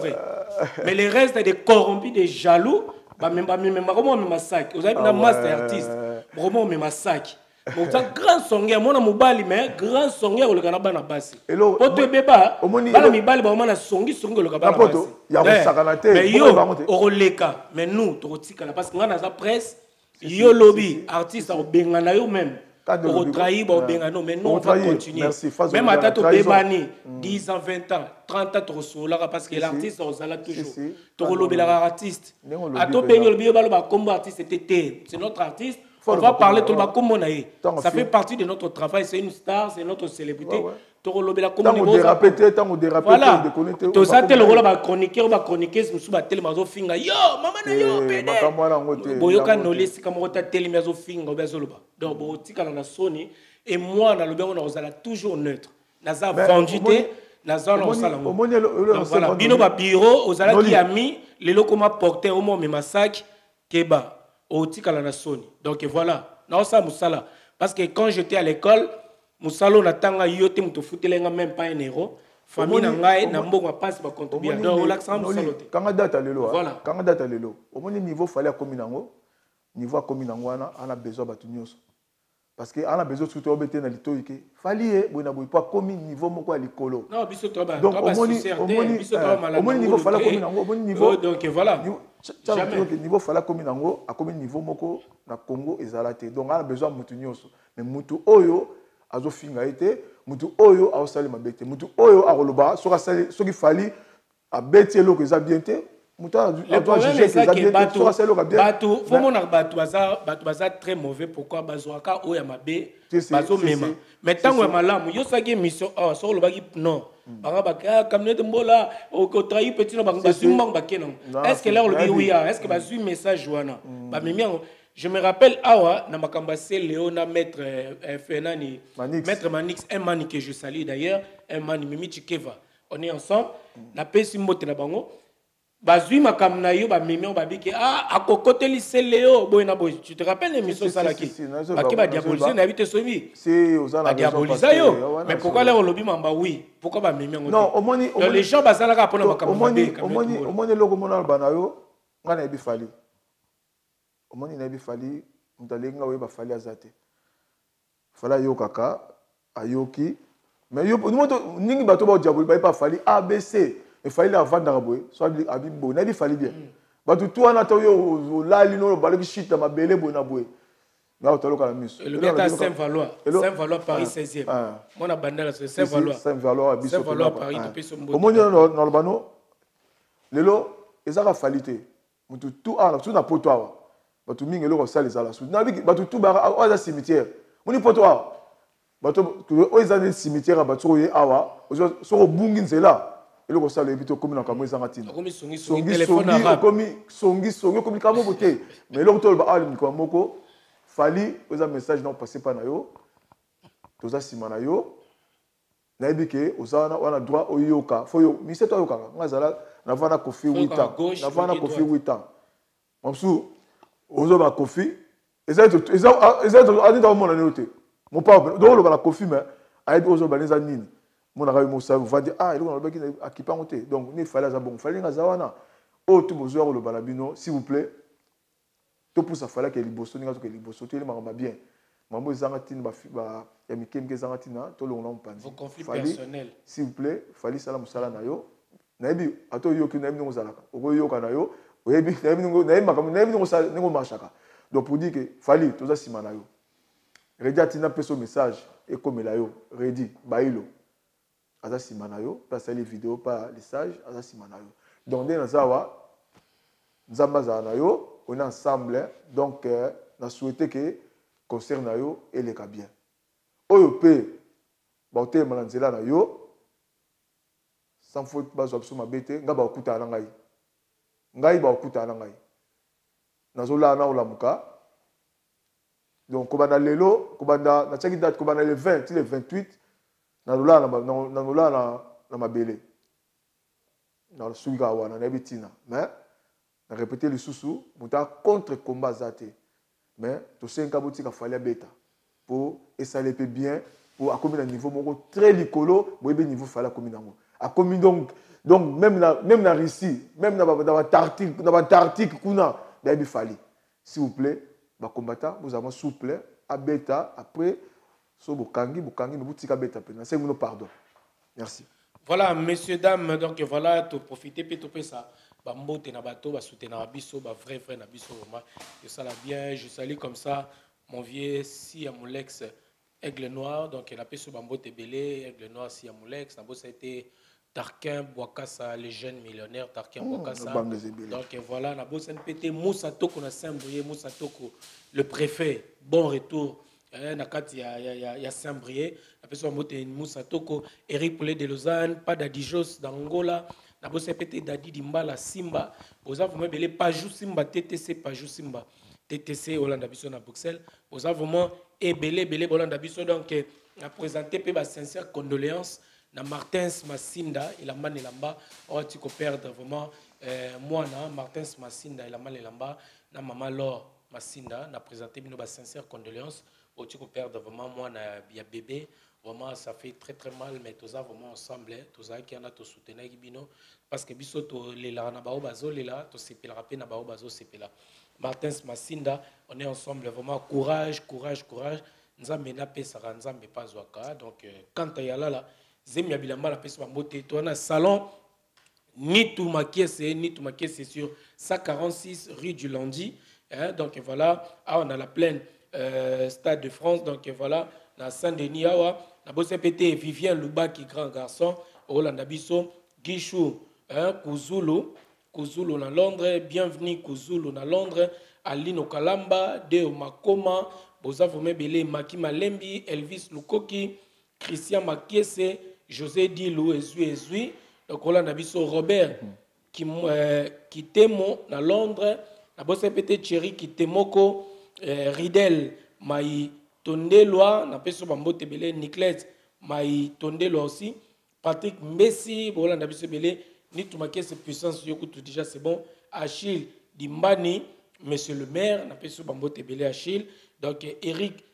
S3: mais les restes des corrompus des jaloux ba même comment mema sac ozabi na master artiste vraiment mema sac bon ça grand sonnier mona mobali mais grand sonnier le kana bana basi poto beba bana mibali ba mona songi le kana basi
S2: ya kosakana te
S3: mais yo oroleka mais nous tokotika parce que ngana za presse yo lobby artiste au bengana yo même pour trahir ba bengano mais nous on va continuer même à tato bebani 10 ans 20 ans 30 ans tosola parce que l'artiste ozala toujours to lobela artiste ato bengo le bio ba combo artiste c'était c'est notre artiste. On va parler tout le monde comme on a eu. Ça fait partie de notre travail. C'est une star, c'est notre célébrité.
S2: Tant on dérape, tant on dérape,
S3: voilà. Tout ça, tel rôle va chroniquer, on va chroniquer, c'est sous tel mazo finga. Yo, maman na yo, pédé. Boyoka nolé, si comme on t'a tel mazo finga, on va zoloba. Donc bon, tika na Sony et moi dans le bien on a toujours neutre. Naza vendu té, naza on sala. Voilà. Bino ba bureau, ozala qui a mis les locaux m'a porté au moins mes massacres, keba. La Sony. Donc voilà, non ça parce que quand j'étais à l'école, Moussalo n'a tanga yote muto futelenga même pas un euro. famille na ngai na mbongo passe ba contribuer donc l'accent saloté
S2: quand date lelo
S3: voilà
S2: quand date lelo au moins niveau fallait comme nango niveau comme nango wana on a besoin batu nyonso parce que on a besoin surtout obete na litoike fallait bona boy pas comme niveau moko à likolo
S3: non biso to ba
S2: donc au moins niveau fallait comme nango au moins niveau
S3: donc voilà
S2: jamais niveau fallait comme nango a comme niveau moko na Congo ezalate donc on a besoin mutu nyonso mais mutu oyo azo finga été mutu oyo aosali mabete mutu oyo akoloba soki fali abeti eloko eza bien te mutu
S3: le problème est ça que bato faut mon bato baza très mauvais pourquoi bazwaka oyo ya mabe bazo mema mais tango ya malamu yo saki mission so lobaki non banga baka kamnete mbola ko trahi petit na banga basumba bakena est-ce que là on dit oui est-ce que bazui message wana ba memi je me rappelle awa na makambase Léona maître Fernani maître Manix un man que je salue d'ailleurs un man Mimi Chikeva on est ensemble na pesi mbote na bango bazui makamna yo ba memi ba biki akokoteli se Léo boy na boy tu te rappelles l'émission salaki baki ba diaboliser na habite somi
S2: c'est aux ana
S3: diaboliser yo mais pourquoi là on lobi mamba oui pourquoi ba memi ngo
S2: non au moins
S3: les gens bazala ka pona makamna
S2: au moins loko mona bana yo ngana ebi fali au moins na ebi fali mutalenga we ba fali azate fala yo kaka ayoki mais yo ningi bato ba diaboli ba fali ABC il fallait la vendre à boy soit abimbo na bi fali bien bato tout ana to yo la lino ba le shit ma bele bona boy na to loka la mus
S3: le gars Saint-Valois Paris 16e mon abandala c'est Saint-Valois Paris to peso mbo
S2: au moins dans le bano lelo ezaka falite mutu tout ana tout na poto awa bato mingi eloko sala ezala sous na bi bato tout ba aza cimetière moni poto awa bato o ezana cimetière bato oye awa so bungi nzela eloko sala ebito komi na kamwe zanga tina
S3: songi téléphone arabe
S2: songi komi kamo bote mais eloko to ba ali mikwa moko fali oza message na passer pa na yo toza sima na yo na ebike ozana wana droit oyoka fo yo mi seto yoka ngazala na vana kofi 8 ans na vana kofi 8 ans mamsu ozo ba kofi eza adita mona note mon papa do lo ba la kofi mais ayebi ozo ba neza nini mon arabe mosa va dire il on ba ki akipa ngote donc ni fallait za bon fallait ngazawana o tu bozo lo ba la bino s'il vous plaît to pour ça fallait que liboso ninga to que liboso to le mama bien mambo zanga tin ba ya mikemke zanga tina to lo ngona mpanzi
S3: conflit personnel
S2: s'il vous plaît fallait sala musala na yo na ebi ato yo ki na ebi ngozalaka oko yo kana yo oyebi na ebi ngo na ebi makamu na ebi ngo sala ngo marchaka donc pour dire que fallait to za sima na yo redi atina peso message et comme la yo redi bailo aza sima na yo pas les vidéos pas les sages aza sima na yo donc na zawa nzamba za na yo on est ensemble donc na souhaité que concert na yo eleka bien oyo pe ba hotel malanzela na yo sans faute bazo absolu mabete nga ba okuta na ngai ba okuta na ngai nazola na olamuka donc kobanda lelo kobanda na chaki date kobanda le 20 le 28 nazola na mabele na suika wana na bitina mais na répéter le sous muta contre combat zate mais to senka botika fallait beta pour essayer peu bien pour accomplir un niveau moko très licolo boyebe niveau fallait accomplir nango accomplir donc même na Russie même na Antarctique kuna dabi fallait s'il vous plaît ba combattant vous avez souple à beta après so bokangi mais botika beta pe na 5 minutes pardon merci.
S3: Voilà, messieurs, dames, donc voilà, tu profitez, puis ça, bambote na bateau, ba soutenir na biso, ba vrai na biso, vraiment, que ça la bien, je salue comme ça, mon vieux si Amoulex, Aigle Noir, donc il a fait ce bambote belé, Aigle Noir si Amoulex, n'a ça a été Tarquin Boakassa, les jeunes millionnaires, Tarquin Boakassa, donc voilà, n'a ça pété Moussa Toko, na Saint-Brieuc, Moussa Toko, le préfet, bon retour. Il y a Saint-Brieuc, Moussa Toko, Eric Poulet de Lausanne, pas d'Adijos d'Angola, Nabosepete Dadi Dimbala, Simba, vous avez vraiment pas juste Simba, TTC, pas juste Simba, TTC, Hollande Abisso à Bruxelles, vous avez vraiment belé, Hollande Abisso, donc, a présenté mes sincères condoléances à Martins Massinda, il a mané là-bas, on tu peux perdre vraiment, moi, Martins Massinda, il a mané là-bas, na maman Laure Masinda, n'a présenté nos sincères condoléances au petit perdre vraiment moi il y a bébé vraiment ça fait très très mal mais tous vraiment ensemble tous qui en a tout soutenir bino parce que biso to les là na bao bazo les là to c'est pela rapé na bao bazo c'est pela Martins Masinda on est ensemble vraiment courage nzambe na pesa nzambe pas zwaka donc quand il y a là zemia bilamba la pesa mbote to na salon ni tout maquillé c'est sur 146 rue du Lundi. Hein, donc voilà, on a la plaine Stade de France. Donc voilà, dans Saint-Denis, on a bossé pété Vivien Louba qui grand garçon, Hollanda Bisso, Guichou, Kuzulu na Londres, bienvenue Kuzulu na Londres, Alino Kalamba, Deo Makoma, Boza Vomebele, Maki Malembi, Elvis Lukoki, Christian Makiese, José Dilou, Ezui. Donc, on a biso Robert qui témo na Londres, na bosse pété Thierry qui témoko Ridel mai Tondelwa, na peso bambote belé Nicolas mai Tondelwa aussi, Patrick Messi, on a biso belé ni tout maqué cette puissance yoku tout déjà c'est bon, Achille Dimbani, monsieur le maire, na peso bambote belé Achille, donc Eric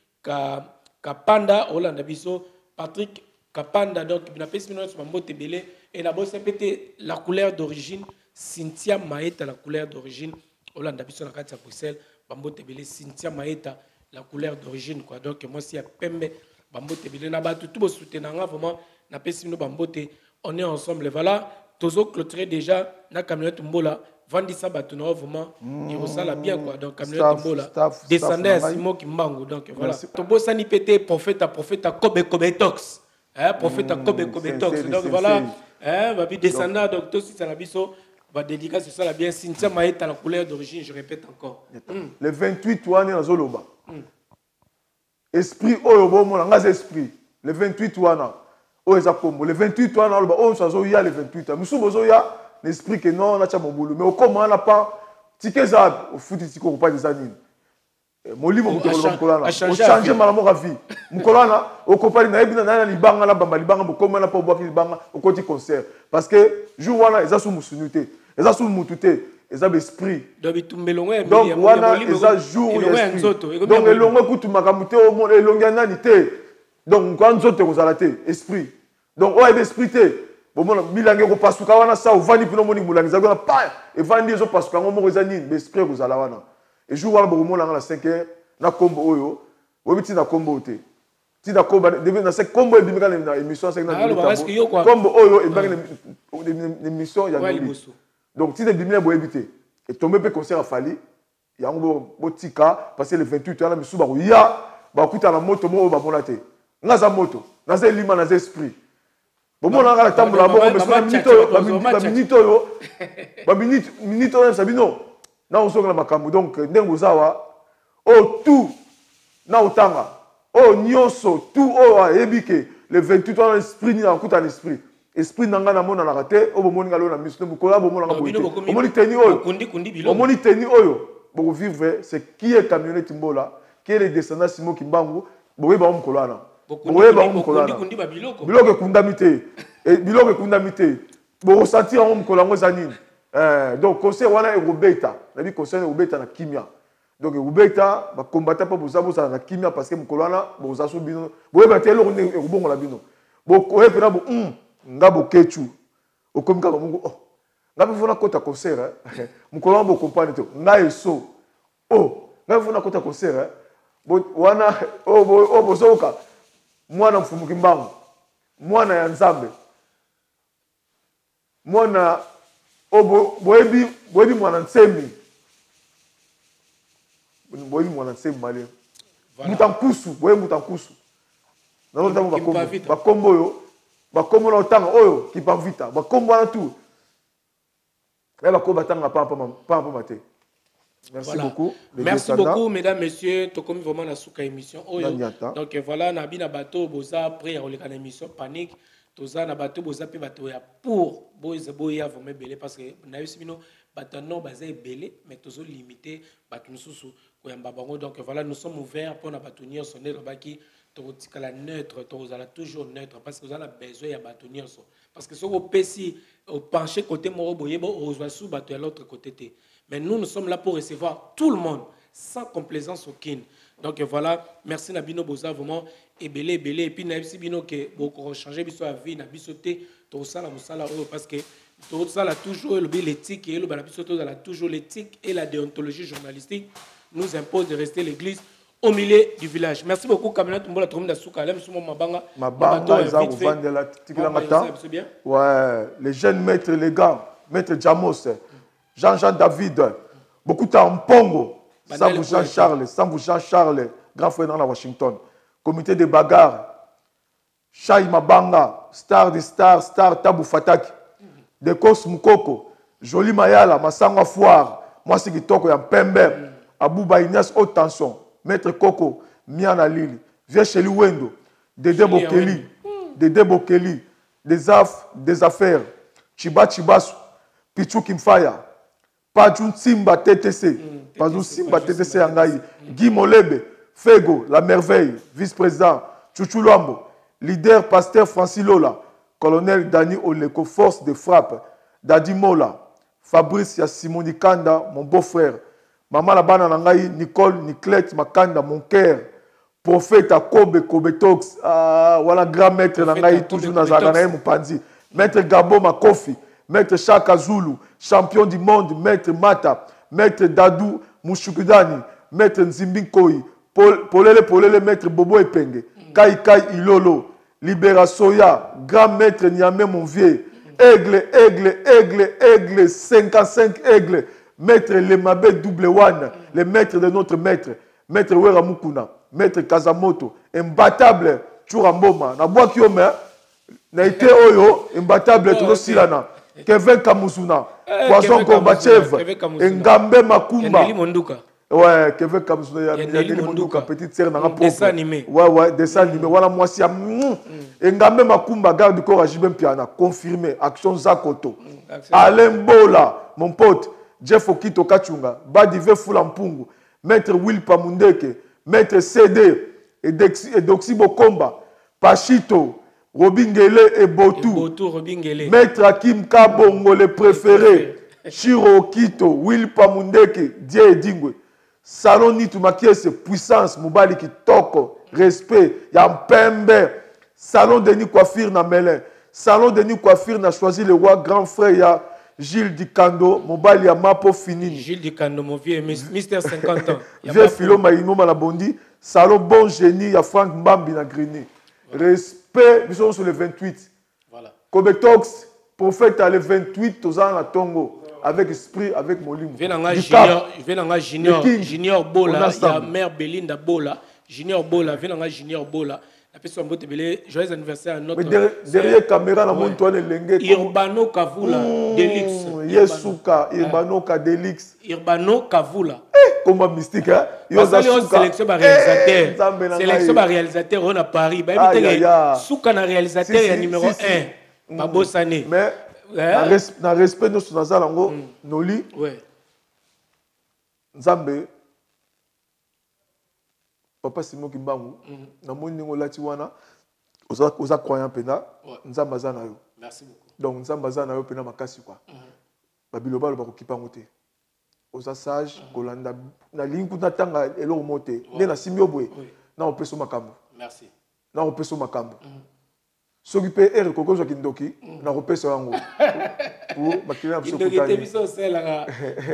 S3: Kapanda, on a biso Patrick Kapanda, donc na peso bambote belé. Et la bosse pété la couleur d'origine, Cynthia Maeta, la couleur d'origine, Hollande Bisson à Bruxelles, Bambo Tebele, Cynthia Maeta, la couleur d'origine, quoi. Donc, moi, si à Pembe, Bambo Tebele, Naba, tout le soutien, vraiment, n'a pas si nous Bambote, on est ensemble. Voilà, Tozo clôturé déjà, na camionnette Mbola, Vandi Sabatuna, vraiment, il ressent bien, quoi. Donc, camionnette Mbola, descendait à Simo Kimbango. Donc, voilà. Tobo Sani pété, prophète, Kobe Tox. Prophète Kobe Tox. Donc, voilà. Babi descendant, donc tout si ça la biso, va dédicace sur ça la bien. Cynthia Maeta la couleur d'origine, je répète encore.
S2: Le 28 wana na Zoloba. Esprit oyobo mon langage esprit. Le 28 wana. O eza kombo. Le 28 wana loba o sazo ya le 28. Musu bozo ya l'esprit que non na cha mobulu. Mais au comment na pas tikeza au foot tiko pas des anines. Molimo mukolana o changer malamo ka vie mukolana o kopali na ebina na libanga na bamba libanga bokoma na po boaki libanga o koti concert parce que jour wana eza sou musunute eza sou mutute eza esprit donc wana eza jour donc elongo kutu makamute o mon elonga nani te donc quand nzoto kozala te esprit donc o ebe esprit te bomona bilange ko pasuka wana sa o vandi pino moni mulangi za pa e vandi ezo pasuka ngo eza nini esprit kozala wana. Et je vois que à 5 heures, na combo oyo, obiti na combo te. Ti na combo devait na 5 combo et bimika na émission 5 na combo oyo et émission ya donc ti de bimika bo éviter. Et tomber pe concert a fallu. Ya ngo botika passer le 28 na misu ba ko ya ba kuta na moto mo ba monate. Ngaza moto, naza lima naza esprit. Bon mon la tambola bo ba minute oyo sabino. Na osonga makambo donc ndengo zawa o tout na otanga o nyonso tout o ebike le 28 ans esprit ni na kuta l'esprit esprit nanga na mona na raté o bomoni ngalo na misno mukola bomona nga boite o moni teni oyo o moni teni oyo boko vivre c'est qui est camionnette Mbola qui est le descendant Simo Kimbangu boye ba mukolana boye ba mukolana biloko kundamite et biloko kundamite bo sentir en mukolango zanini. Donc conseil wana Robeta na bi conseil Robeta na kimia donc Robeta ba combattre pas boza na kimia parce que mukolana boza so bino boye ba telo ko bongo la bino bo ko epena bo ngabo kechu okomika ba mungu oh ngabe fona kota concert mukolana bo comprendre to ngai so oh ngabe fona kota concert bo wana oh bozoka mwana mfumuki mbangu mwana ya nzambe mwana boebi mwana nsemi mali mutankusu boye mutankusu na ntango bakombo oyo bakombo na otanga oyo kipavita bakombo na tout là bakombo batanga pa mate. Merci beaucoup.
S3: Merci beaucoup, mesdames, messieurs. Tout comme vraiment la souka émission. Donc voilà, na bina bateau boza après on les émission panique. Toza na bateau boza pe bateau ya pour boya vraiment belé parce que na yosi bino bateau non basé belé mais tozo limité bateau susu ko yamba bango. Donc voilà, nous sommes ouverts pour na batonnier sonner le baki totikala neutre, tozala toujours neutre parce que vous avez besoin ya batonnier so parce que sur au PC au pencher côté moro boyebo au sous bateau à l'autre côté. Mais nous sommes là pour recevoir tout le monde. sans complaisance aucune. Donc voilà, merci Nabino Boza, vraiment, et belé, et puis Naïbsi Bino, qui beaucoup changé, biso à vie, Nabiso T, tout ça, parce que tout ça, a toujours l'éthique, et toujours l'éthique et la déontologie journalistique nous impose de rester l'église au milieu du village. Merci beaucoup, Kamena Tumbola Tromda Souka, Lem Soumo Mabanga.
S2: Mabanga, ouais, les jeunes maîtres, les gars, maître Jamos, Jean-Jean David, beaucoup de temps, Pongo. Sans vous Jean-Charles, grand frère dans la Washington. Comité de bagarre, Chai Mabanga, star de star, star Tabou Fataki, Dekos Mukoko, Joli Mayala, Massangwa Foire, moi c'est Kitoko Yampembe, Abouba Ignace Haute Tension, Maître Koko, Miana Lili, Vieux Chéli Wendo, Dédé Bokeli, des affaires, Chiba Chibasu, Pichou Kimfaya, Pajun Simba TTC, Pajun Simba TTC Angaï, Guy Molebe, Fego, la merveille, vice-président, Chouchou Lambo, leader pasteur Francis Lola, colonel Dani Oleko, force de frappe, Dadi Mola, Fabrice Yassimoni Kanda, mon beau-frère, Maman Labana Nangaï, Nicole Niclette Makanda, mon cœur, prophète Kobe Tox, voilà grand maître Nangaï, toujours dans Zaganaï Moupanzi, maître Gabo Makofi, maître Chaka Zulu, champion du monde, maître Mata, maître Dadou Mouchoukudani, maître Nzimbinkoyi, Polele, maître Bobo Epenge, Kai Ilolo, Libera Soya, grand maître Niamé mon vieux, aigle, 55 aigles, maître Lemabe Double One, le maître de notre maître, maître Wera Mukuna, maître Kazamoto, imbattable, Churamboma, na bois kiome, na été oyo, imbattable, toujours silana. Kevin Kamuzuna, Poisson Gorbachev, Ngambe Makumba. Ouais, Kevin Kamuzuna, Yaneli Monduka, petite sœur dans la propre.
S3: Dessin animé.
S2: Ouais, dessin animé. Voilà, moi, c'est Ngambe Makumba, garde du corps à Jibem Piana, confirmé, action Zakoto. Alain Bola, mon pote, Jeff Okito Kachunga, Badive Fulampungu, maître Will Pamundeke, maître CD, et Doxibo Komba, Pachito, Robingele et Botou, maître Hakim Kabongo, le préféré, Shiro Kito, Will Pamundeke, Die Dingwe, Salon Nitumakiese, puissance, Moubali Kitoko, respect, Yampembe, Salon Denis Coiffure Namelin, Salon Denis Coiffure n'a choisi le roi grand frère, ya Gilles Dikando, Moubali Yamapo Finini.
S3: Gilles Dikando, mon vieux, Mister 50 ans.
S2: Vieux Philo Maïno Malabondi, Salon Bon Génie, ya Franck Mbambi na Grigny. Respect, nous sommes sur le 28.
S3: Voilà.
S2: Kobetox, prophète à le 28, aux ans à Tongo, avec esprit, avec Molim.
S3: Junior Bola, il y a mère Belinda Bola, Junior Bola, Junior Bola. La personne de Belé, joyeux anniversaire à notre.
S2: Derrière caméra, la montre toi lengue.
S3: Irbano Kavula, Delix.
S2: Yesuka, Irbano Delix.
S3: Irbano Kavula.
S2: Comment mystique, hein?
S3: Sélection par réalisateur. Sélection par réalisateur, on a Paris. Souka na réalisateur, il y a numéro 1. Pas beau sané.
S2: Mais, dans respect, nous sommes dans Noli. Nzambe. Papa Simon Kimbangu, na moni ngolati wana, oza croyant pena, nzamba za na yo.
S3: Merci beaucoup.
S2: Donc nzamba za na yo pena makasi quoi. Babiloba lo bako kipango te. Oza sage, kolanda na linku na tanga elo mote. Ne na simio boye. Na opeso makambo.
S3: Merci.
S2: Na opeso makambo. Soki pe ere koko zo kindoki, na opeso yango. Pour makina biso kutani.
S3: Kindoki te biso sela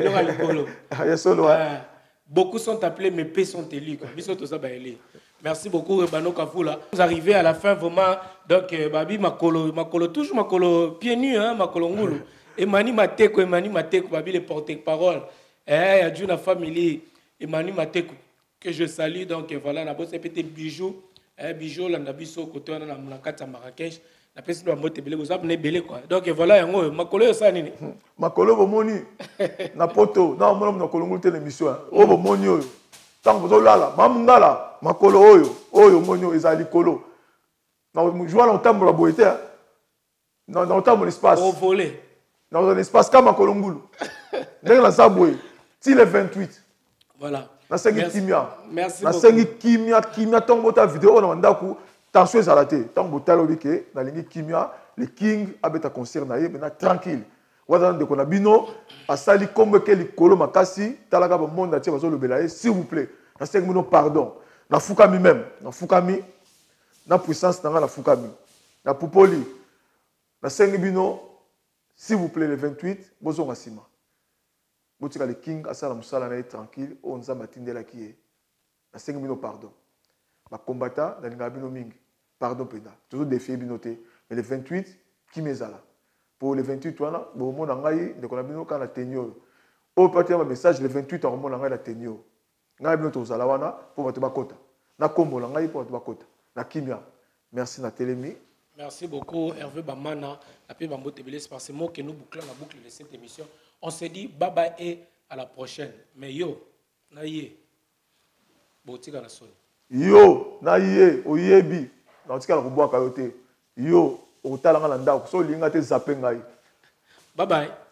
S3: lo alikolo.
S2: Ya solo ouais.
S3: Beaucoup sont appelés, mais peu sont élus. Merci beaucoup, Bano Kafula. Vous arrivez à la fin, vraiment. Donc, Babi Makolo, toujours Makolo, pieds nus, hein, Makolo Ngoulou. Emani Mateko, Babi, les porte-parole. Il y a une famille, Emani Mateko, que je salue. Donc, voilà, la bosse, c'est petit bijou. Bijou, la Nabiso, côté, on a la carte à Marrakech. La personne doit monter belé, vous avez belé quoi. Donc voilà, Makolo, ça nini.
S2: Makolo, vous moni. Na poto, na mon na kolongo te l'émission. Oh, vous moni oyo. Tant vous là, mamungala, Makolo oyo moni ezali kolo. Na jouer longtemps pour la boité. Dans longtemps mon espace.
S3: Au voler.
S2: Dans un espace comme Makolo Ngulu. Dans la saboué. Si le 28.
S3: Voilà.
S2: Na sengi kimia.
S3: Merci
S2: beaucoup. Na sengi kimia tongo ta vidéo na ndaku. Tension est arrêtée. Tant que tu as le king, le king a un concert, maintenant tranquille. waza ndeko na bino asali kombe ke likolo makasi talaka ba monde atie bazo lobela ye s'il vous plaît na sengi bino pardon na fukami même na fukami na puissance nanga na fukami na pupoli na sengi bino s'il vous plaît le 28 bozonga sima botika le king asala musala na ye tranquille o nzamba atindelaki ye na sengi bino pardon ba combattant na bino mingi pardon penda toujours défier bino te mais le 28 qui mezala pour le 28 wana bo mona ngai ndeko na bino kana tenio o partir un message le 28 on mona ngai la tenio ngai bino tozala wana pour bato bakota na kombo la ngai pour bato bakota na kimia merci na telemi.
S3: Merci beaucoup Hervé Bamana la paix bambo tebele c'est parce que nous bouclons la boucle de cette émission. On se dit bye bye et à la prochaine. Mais yo na ye botika na soni
S2: yo na ye oyebi na tika la kubwa kayote yo otalanga na ndako so linga te zapenga.
S3: Bye bye.